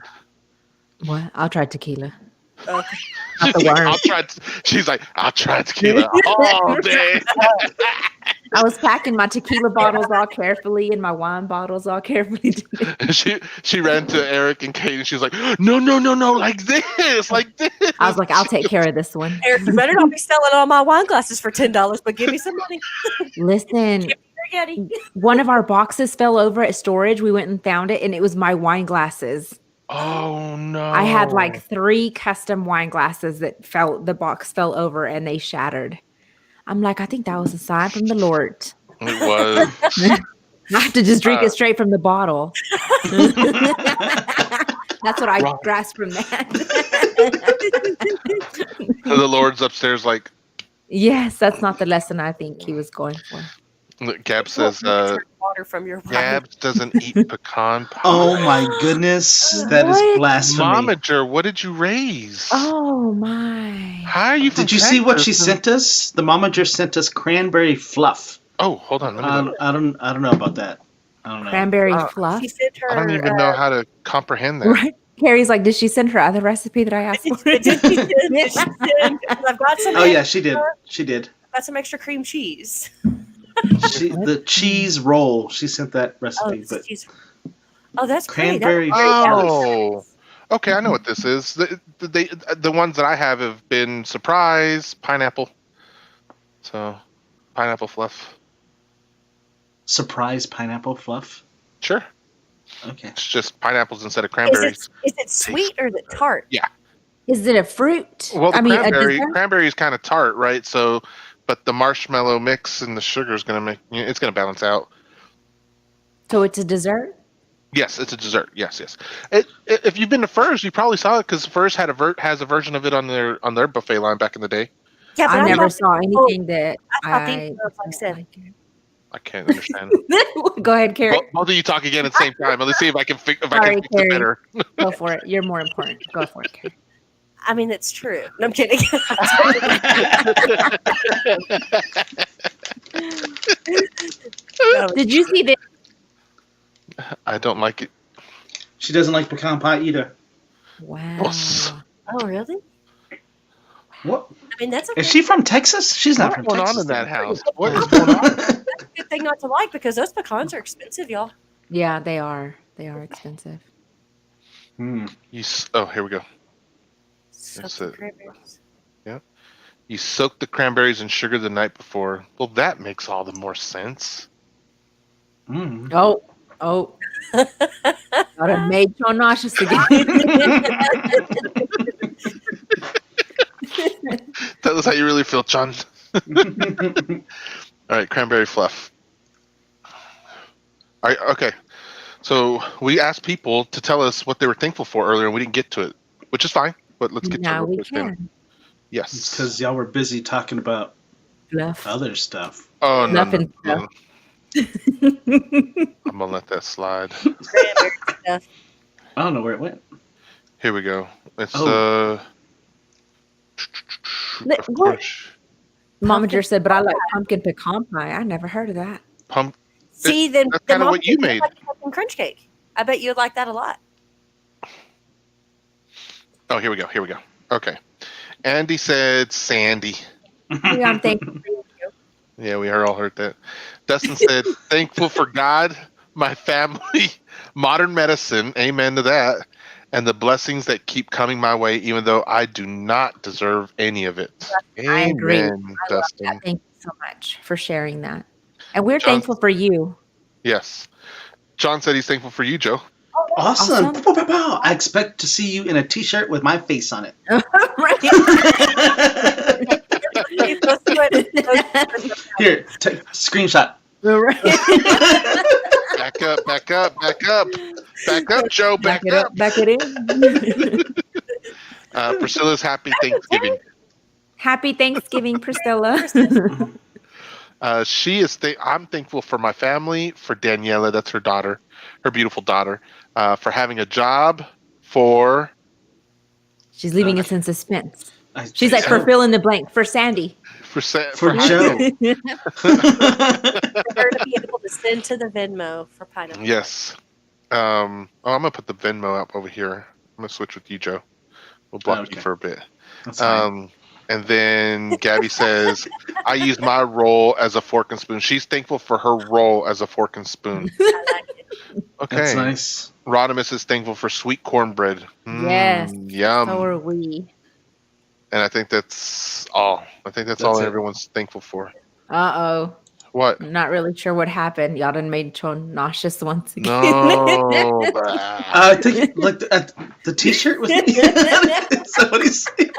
What? I'll try tequila. Okay. Not the worm. She's like, I'll try tequila all day. I was packing my tequila bottles all carefully and my wine bottles all carefully. she ran to Eric and Kate and she was like, no, like this. I was like, I'll take care of this one. Eric, you better not be selling all my wine glasses for $10, but give me some money. Listen, one of our boxes fell over at storage. We went and found it, and it was my wine glasses. Oh no! I had like 3 custom wine glasses that the box fell over and they shattered. I'm like, I think that was a sign from the Lord. It was. I have to just drink it straight from the bottle. That's what I grasped from that. So the Lord's upstairs, like. Yes, that's not the lesson I think he was going for. Gab says, water from your Gabs doesn't eat pecan pie. Oh my goodness, that is blasphemy. Momager, what did you raise? Oh my! How are you? Did you see what she sent us? The momager sent us cranberry fluff. Oh, hold on. Let me look. I don't know about that. I don't know. Cranberry fluff. She sent her, I don't even know how to comprehend that. Right. Carrie's like, did she send her other recipe that I asked for? I've got some. Oh yeah, she did. She did. I've got some extra cream cheese. The cheese roll. She sent that recipe, but that's cranberry. Oh, okay. I know what this is. The ones that I have been surprise pineapple. So, pineapple fluff. Surprise pineapple fluff. Sure. Okay. It's just pineapples instead of cranberries. Is it sweet or is it tart? Yeah. Is it a fruit? Well, cranberry is kind of tart, right? So, but the marshmallow mix and the sugar is going to it's going to balance out. So it's a dessert? Yes, it's a dessert. Yes. If you've been to Furs, you probably saw it because Furs has a version of it on their buffet line back in the day. Yeah, but I never saw anything that I can't understand. Go ahead, Carrie. Both of you talk again at the same time. Let's see if I can fix it better. Go for it. You're more important. Go for it, Carrie. I mean, it's true. No, I'm kidding. Did you see this? I don't like it. She doesn't like pecan pie either. Wow. Oh, really? What? I mean, that's okay. Is she from Texas? She's not from What's going Texas. on in that house? What is going on? That's a good thing not to like because those pecans are expensive, y'all. Yeah, they are. They are expensive. Here we go. That's it. Yeah. You soak the cranberries in sugar the night before. Well, that makes all the more sense. Oh. Got have made so nauseous again. us how you really feel, John. All right, cranberry fluff. All right, okay. So we asked people to tell us what they were thankful for earlier, and we didn't get to it, which is fine. But let's get to it. Now real we quick, Taylor. can. Yes. Because y'all were busy talking about Bluff. other stuff. Oh, no. Nothing. I'm going to let that slide. Cranberry stuff. I don't know where it went. Here we go. It's, What? of course. Momager said, but I like pumpkin pecan pie. I never heard of that. See, then That's kind of what you made. Like pumpkin crunch cake. I bet you'd like that a lot. Oh, here we go. Okay. Andy said Sandy. Yeah, I'm thankful for you. Yeah, we all heard that. Dustin said, thankful for God, my family, modern medicine, amen to that, and the blessings that keep coming my way, even though I do not deserve any of it. I agree. Amen, I love Dustin. that. Thank you so much for sharing that. And we're John- thankful for you. Yes. John said he's thankful for you, Joe. Awesome. Awesome. Pow, pow, pow. I expect to see you in a t-shirt with my face on it. Right. Here, take screenshot. Right. Back up, Joe. Back Back it up. up. Back it in. Priscilla's happy Thanksgiving. Happy Thanksgiving, Priscilla. I'm thankful for my family, for Daniela, that's her daughter, her beautiful daughter, for having a job, for... She's leaving us in suspense. I She's think like, for fill in the blank, for Sandy. For Joe. For her to be able to send to the Venmo for pineapple. Yes. I'm going to put the Venmo up over here. I'm going to switch with you, Joe. We'll block you for a bit. That's fine. And then Gabby says, I use my role as a fork and spoon. She's thankful for her role as a fork and spoon. I like it. Okay. That's nice. Rodimus is thankful for sweet cornbread. Yes. Yum. So are we. And I think that's all. That's all it. everyone's thankful for. Uh-oh. What? I'm not really sure what happened. Y'all done made Chon nauseous once again. No. I think like the t-shirt was. Is that what he's saying?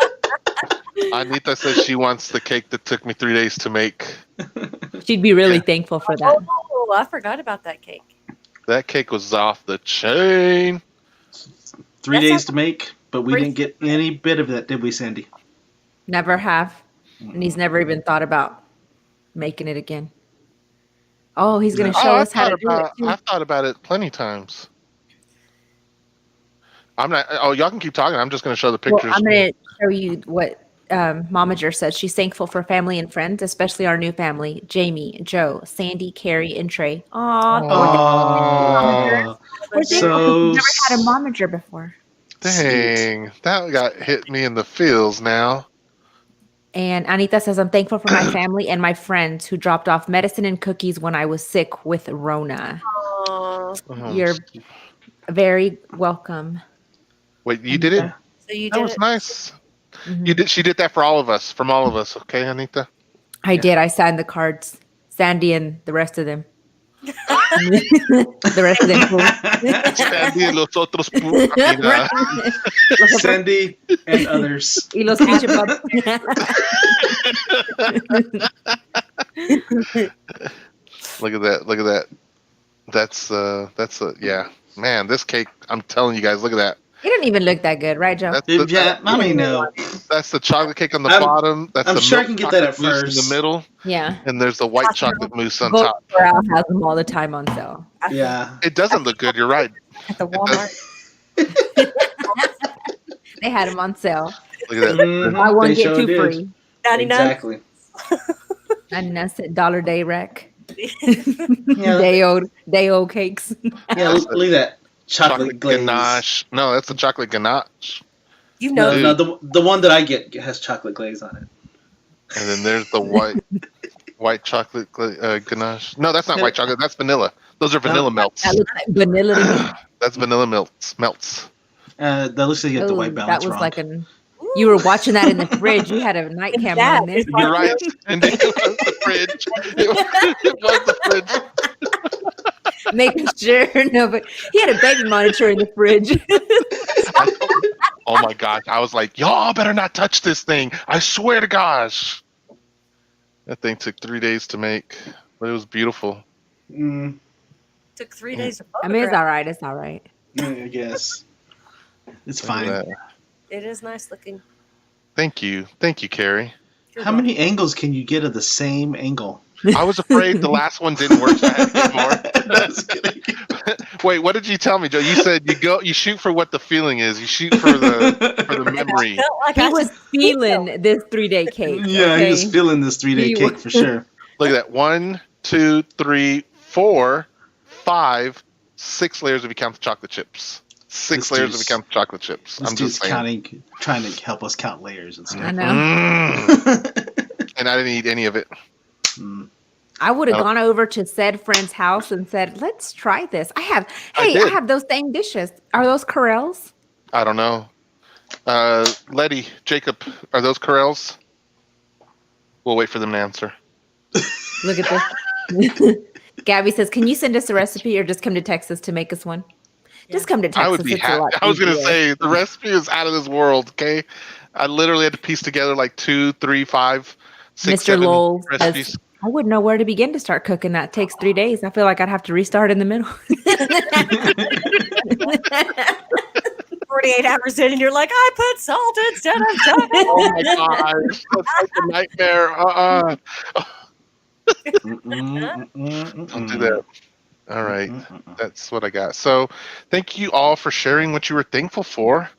Anita says she wants the cake that took me 3 days to make. She'd be really thankful for that. Oh, I forgot about that cake. That cake was off the chain. 3 That's days to make, but we didn't get any bit of that, did we, Sandy? Never have. And he's never even thought about making it again. Oh, he's going to show us how to do it. Too. I've thought about it plenty times. I'm not. Oh, y'all can keep talking. I'm just going to show the pictures. Well, I'm going to show you what Momager says. She's thankful for family and friends, especially our new family: Jamie, Joe, Sandy, Carrie, and Trey. Oh, so never had a Momager before. Dang, that got hit me in the feels now. And Anita says, I'm thankful for my family and my friends who dropped off medicine and cookies when I was sick with Rona. You're very welcome. Wait, you did it? So you That did was it. nice. Mm-hmm. You did. She did that for all of us, from all of us. Okay, Anita. I did. I signed the cards. Sandy and the rest of them. The rest of them. Sandy and los otros. Sandy and others. Y los pinche papas. Look at that. Look at that. That's yeah. Man, this cake, I'm telling you guys, look at that. It didn't even look that good, right, Joe? Yeah, I mean, no. That's the chocolate cake on the bottom. That's I'm the sure I milk can get that at chocolate mousse first. in the middle. Yeah. And there's the white chocolate mousse on Golden top. Corral has them all the time on sale. Yeah. It doesn't look good. You're right. At the Walmart. They had them on sale. Look at that. Buy one, They get sure two did. free. 99. Exactly. And that's it. Dollar Day Rec. Yeah, Day old cakes. yeah, look at that. Chocolate glaze. ganache. No, that's the chocolate ganache. You know, No, the one that I get has chocolate glaze on it. And then there's the white chocolate ganache. No, that's not white chocolate. That's vanilla. Those are vanilla melts. That looks like vanilla to me. That's vanilla melts. That looks like you get the Ooh, white balance that was wrong. like you were watching that in the fridge. You had a night cam on there. You're right. And it was the fridge. It was the fridge. Making sure. No, but he had a baby monitor in the fridge. Oh my gosh! I was like, y'all better not touch this thing. I swear to gosh. That thing took 3 days to make, but it was beautiful. Mm, Took 3 days to I mean, it's photograph. all right. It's all right. I guess it's Look at fine. that. It is nice looking. Thank you, Carrie. You're How many angles can you get of the same angle? I was afraid the last one didn't work, so I had to get more. No, just kidding. Wait, what did you tell me, Joe? You said you shoot for what the feeling is. You shoot for the memory. I felt like He I was just feeling this 3-day cake. Yeah, he was okay? feeling this 3-day He cake was- for sure. Look at that. 1, 2, 3, 4, 5, 6 layers if you count the chocolate chips. 6 This layers if dude's- you count the chocolate chips. This I'm dude's just saying. trying to help us count layers and I stuff. know. And I didn't eat any of it. Mm. I would have Oh. gone over to said friend's house and said, "Let's try this." I did. have those same dishes. Are those Corels? I don't know. Letty, Jacob, are those Corels? We'll wait for them to answer. Look at this. Gabby says, "Can you send us a recipe or just come to Texas to make us one?" Just come to Texas. I would be It's a happy. lot I was going to easier. say the recipe is out of this world. Okay, I literally had to piece together like 2, 3, 5, 6, Mr. 7 Lowell says, recipes. I wouldn't know where to begin to start cooking. That takes 3 days. I feel like I'd have to restart in the middle. 48 hours in, and you're like, I put salt instead of sugar. Oh my gosh, that's like a nightmare. Don't do that. All right, that's what I got. So, thank you all for sharing what you were thankful for.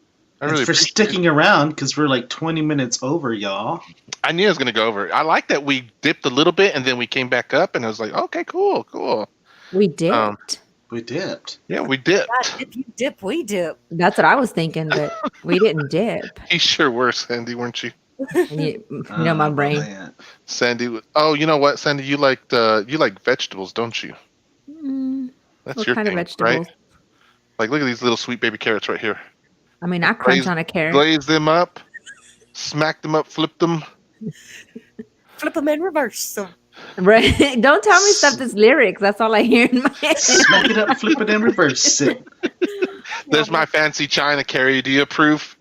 I really for appreciate sticking around because we're like 20 minutes over, y'all. I knew I was going to go over it. I like that we dipped a little bit and then we came back up, and I was like, okay, cool. We dipped. We dipped. Yeah, we dipped. God, if you dip, we dip. That's what I was thinking, but we didn't dip. You sure were, Sandy, weren't you? And you know my brain. Man. Sandy. Oh, you know what, Sandy? You like vegetables, don't you? That's What your kind of thing, vegetables? right? Like, look at these little sweet baby carrots right here. I mean, I crunch Glaze- on a carrot. Glaze them up, smack them up, flip them. Flip them in reverse. So Right? Don't tell me stuff that's lyrics. That's all I hear in my head. Smack it up, flip it, and reverse it. There's my fancy china, Carrie. Do you approve?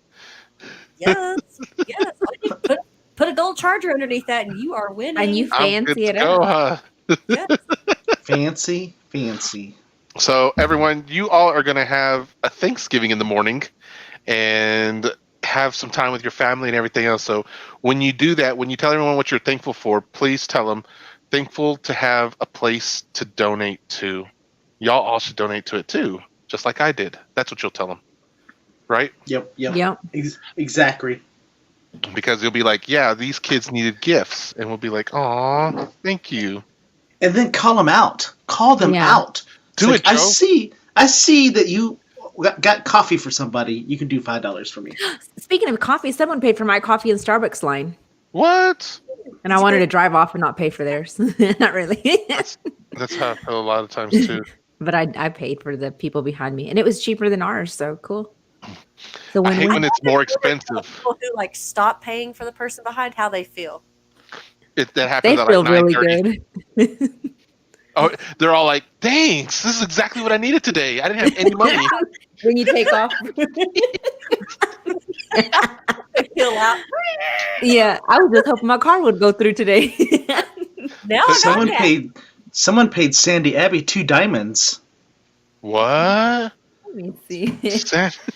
yes. Put a gold charger underneath that, and you are winning. And you I'm good fancy to it go, up. huh? Yes. Fancy. So, everyone, you all are going to have a Thanksgiving in the morning and have some time with your family and everything else. So, when you do that, when you tell everyone what you're thankful for, please tell them, thankful to have a place to donate to. Y'all all should donate to it too, just like I did. That's what you'll tell them, right? Yep. Yep. Exactly. Because you'll be like, yeah, these kids needed gifts. And we'll be like, aw, thank you. And then call them out. Call them Yeah. out. Do It's it, Joe. I see that you got coffee for somebody. You can do $5 for me. Speaking of coffee, someone paid for my coffee in Starbucks line. What? And I wanted to drive off and not pay for theirs. Not really. That's how I feel a lot of times too. But I paid for the people behind me. And it was cheaper than ours. So cool. So I hate when it's more expensive. People who like stop paying for the person behind, how they feel. That happens they at feel like really 9:30. good. Oh, they're all like, thanks. This is exactly what I needed today. I didn't have any money. When you take off. They feel out. Yeah, I was just hoping my car would go through today. Now I got that. Someone paid Sandy Abby $2. What? Let me see.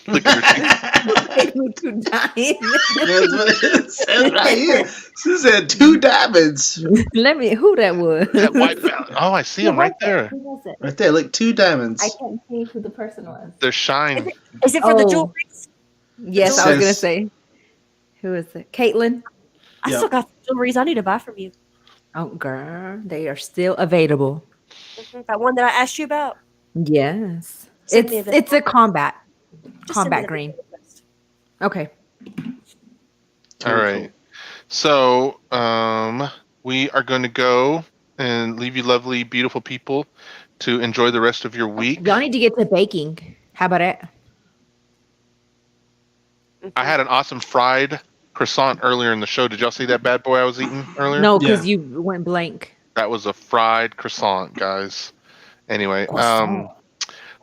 Look at her. Paid me $2. That's what it says right here. She said $2. Let me. Who that was? That white balance. Oh, I see them right there. Who was it? Right there, look, $2. I can't see who the person was. They're shine. Is it for the Oh. jewelry? Yes, It I was gonna says- say. Who is it? Caitlin. I Yeah. still got some jewelries I need to buy from you. Oh, girl, they are still available. That one that I asked you about. Yes, Send me the- it's a combat Just send me the green. list. Okay. All right. So, we are going to go and leave you lovely, beautiful people to enjoy the rest of your week. Y'all need to get to baking. How about it? I had an awesome fried croissant earlier in the show. Did y'all see that bad boy I was eating earlier? No, because you went blank. That was a fried croissant, guys. Anyway, Croissant.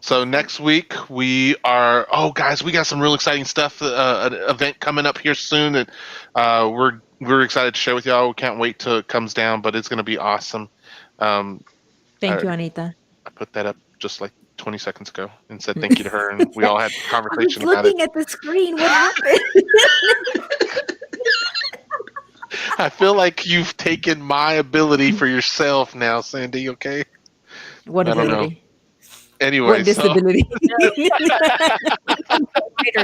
So next week we are. Oh, guys, we got some real exciting stuff. An event coming up here soon that we're excited to share with y'all. We can't wait till it comes down, but it's going to be awesome. Thank you, Anita. I put that up just like 20 seconds ago and said thank you to her, and we all had a conversation about it. Looking at the screen, what happened? I feel like you've taken my ability for yourself now, Sandy. Okay. What ability? Anyway, what disability? Later,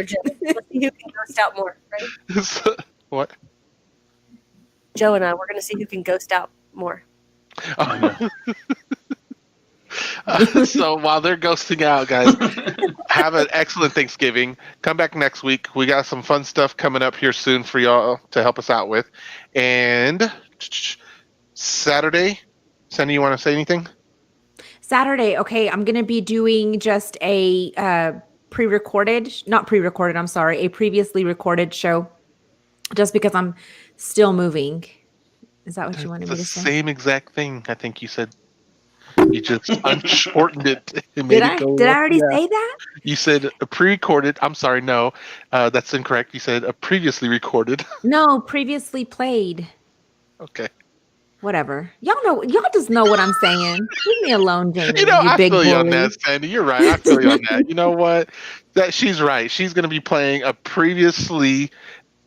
Joe. Let's see who can ghost out more, right? What? Joe and I, we're going to see who can ghost out more. So while they're ghosting out, guys, have an excellent Thanksgiving. Come back next week. We got some fun stuff coming up here soon for y'all to help us out with. And Saturday, Sandy, you want to say anything? Saturday, okay, I'm going to be doing just a a previously recorded show just because I'm still moving. Is that what you wanted me to say? The same exact thing, I think you said. You just unshortened it. Did I already say that? You said a pre-recorded. I'm sorry, no. That's incorrect. You said a previously recorded. No, previously played. Okay. Whatever. Y'all just know what I'm saying. Leave me alone, Jamie. I big feel you on bully. that, Sandy. You're right. I feel you on that. You know what? She's right. She's going to be playing a previously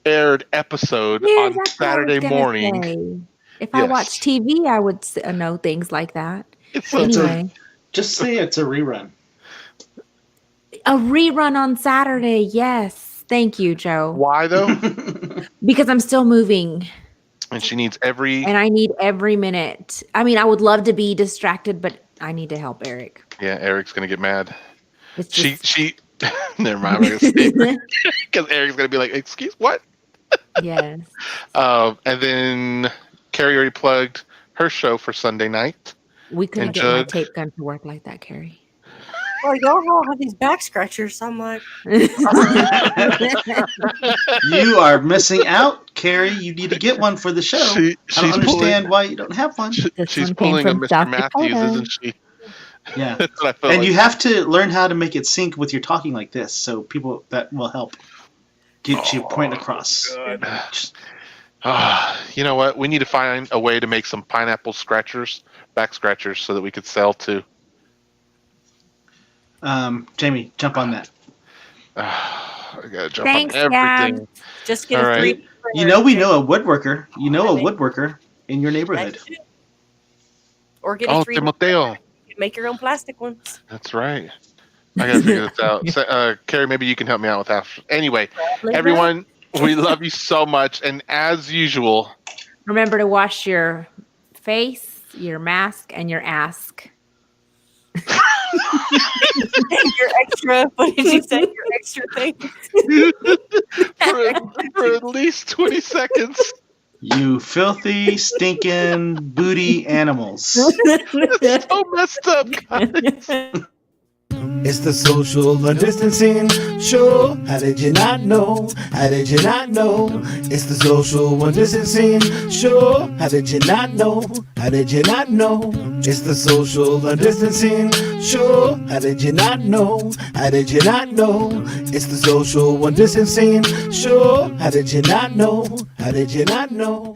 aired episode on that's what I was Saturday gonna morning. say. If I watch TV, I would know things like that. Anyway, just say it's a rerun. A rerun on Saturday. Yes. Thank you, Joe. Why though? Because I'm still moving. And she needs And I need every minute. I mean, I would love to be distracted, but I need to help Eric. Yeah, Eric's gonna get mad. It's just... She never mind. Because Eric's gonna be like, "Excuse what?" Yes. And then Carrie already plugged her show for Sunday night. We couldn't get my tape gun to work like that, Carrie. Well, y'all all have these back scratchers. So I'm like, you are missing out, Carrie. You need to get one for the show. I don't understand why you don't have one. She's pulling a Mr. Matthews, isn't she? Yeah. That's what I feel and like. You have to learn how to make it sync with your talking like this, so people that will help get you point across. You know what? We need to find a way to make some pineapple scratchers, back scratchers, so that we could sell too. Jamie, jump on that. I gotta jump Thanks, on everything. Dad. Just get a free. You know, we know a woodworker. You know a woodworker in your neighborhood. Or get a free. Timoteo. Make your own plastic ones. That's right. I gotta figure this out. So, Carrie, maybe you can help me out with that. Anyway, everyone, we love you so much, and as usual, remember to wash your face, your mask, and your ask. Your extra. What did you say? Your extra thing. for at least 20 seconds. You filthy, stinking, booty animals. It's so messed up, guys. It's the social distancing show. How did you not know? How did you not know? It's the social distancing show. How did you not know? How did you not know? It's the social distancing show. How did you not know? How did you not know? It's the social distancing show. How did you not know? How did you not know?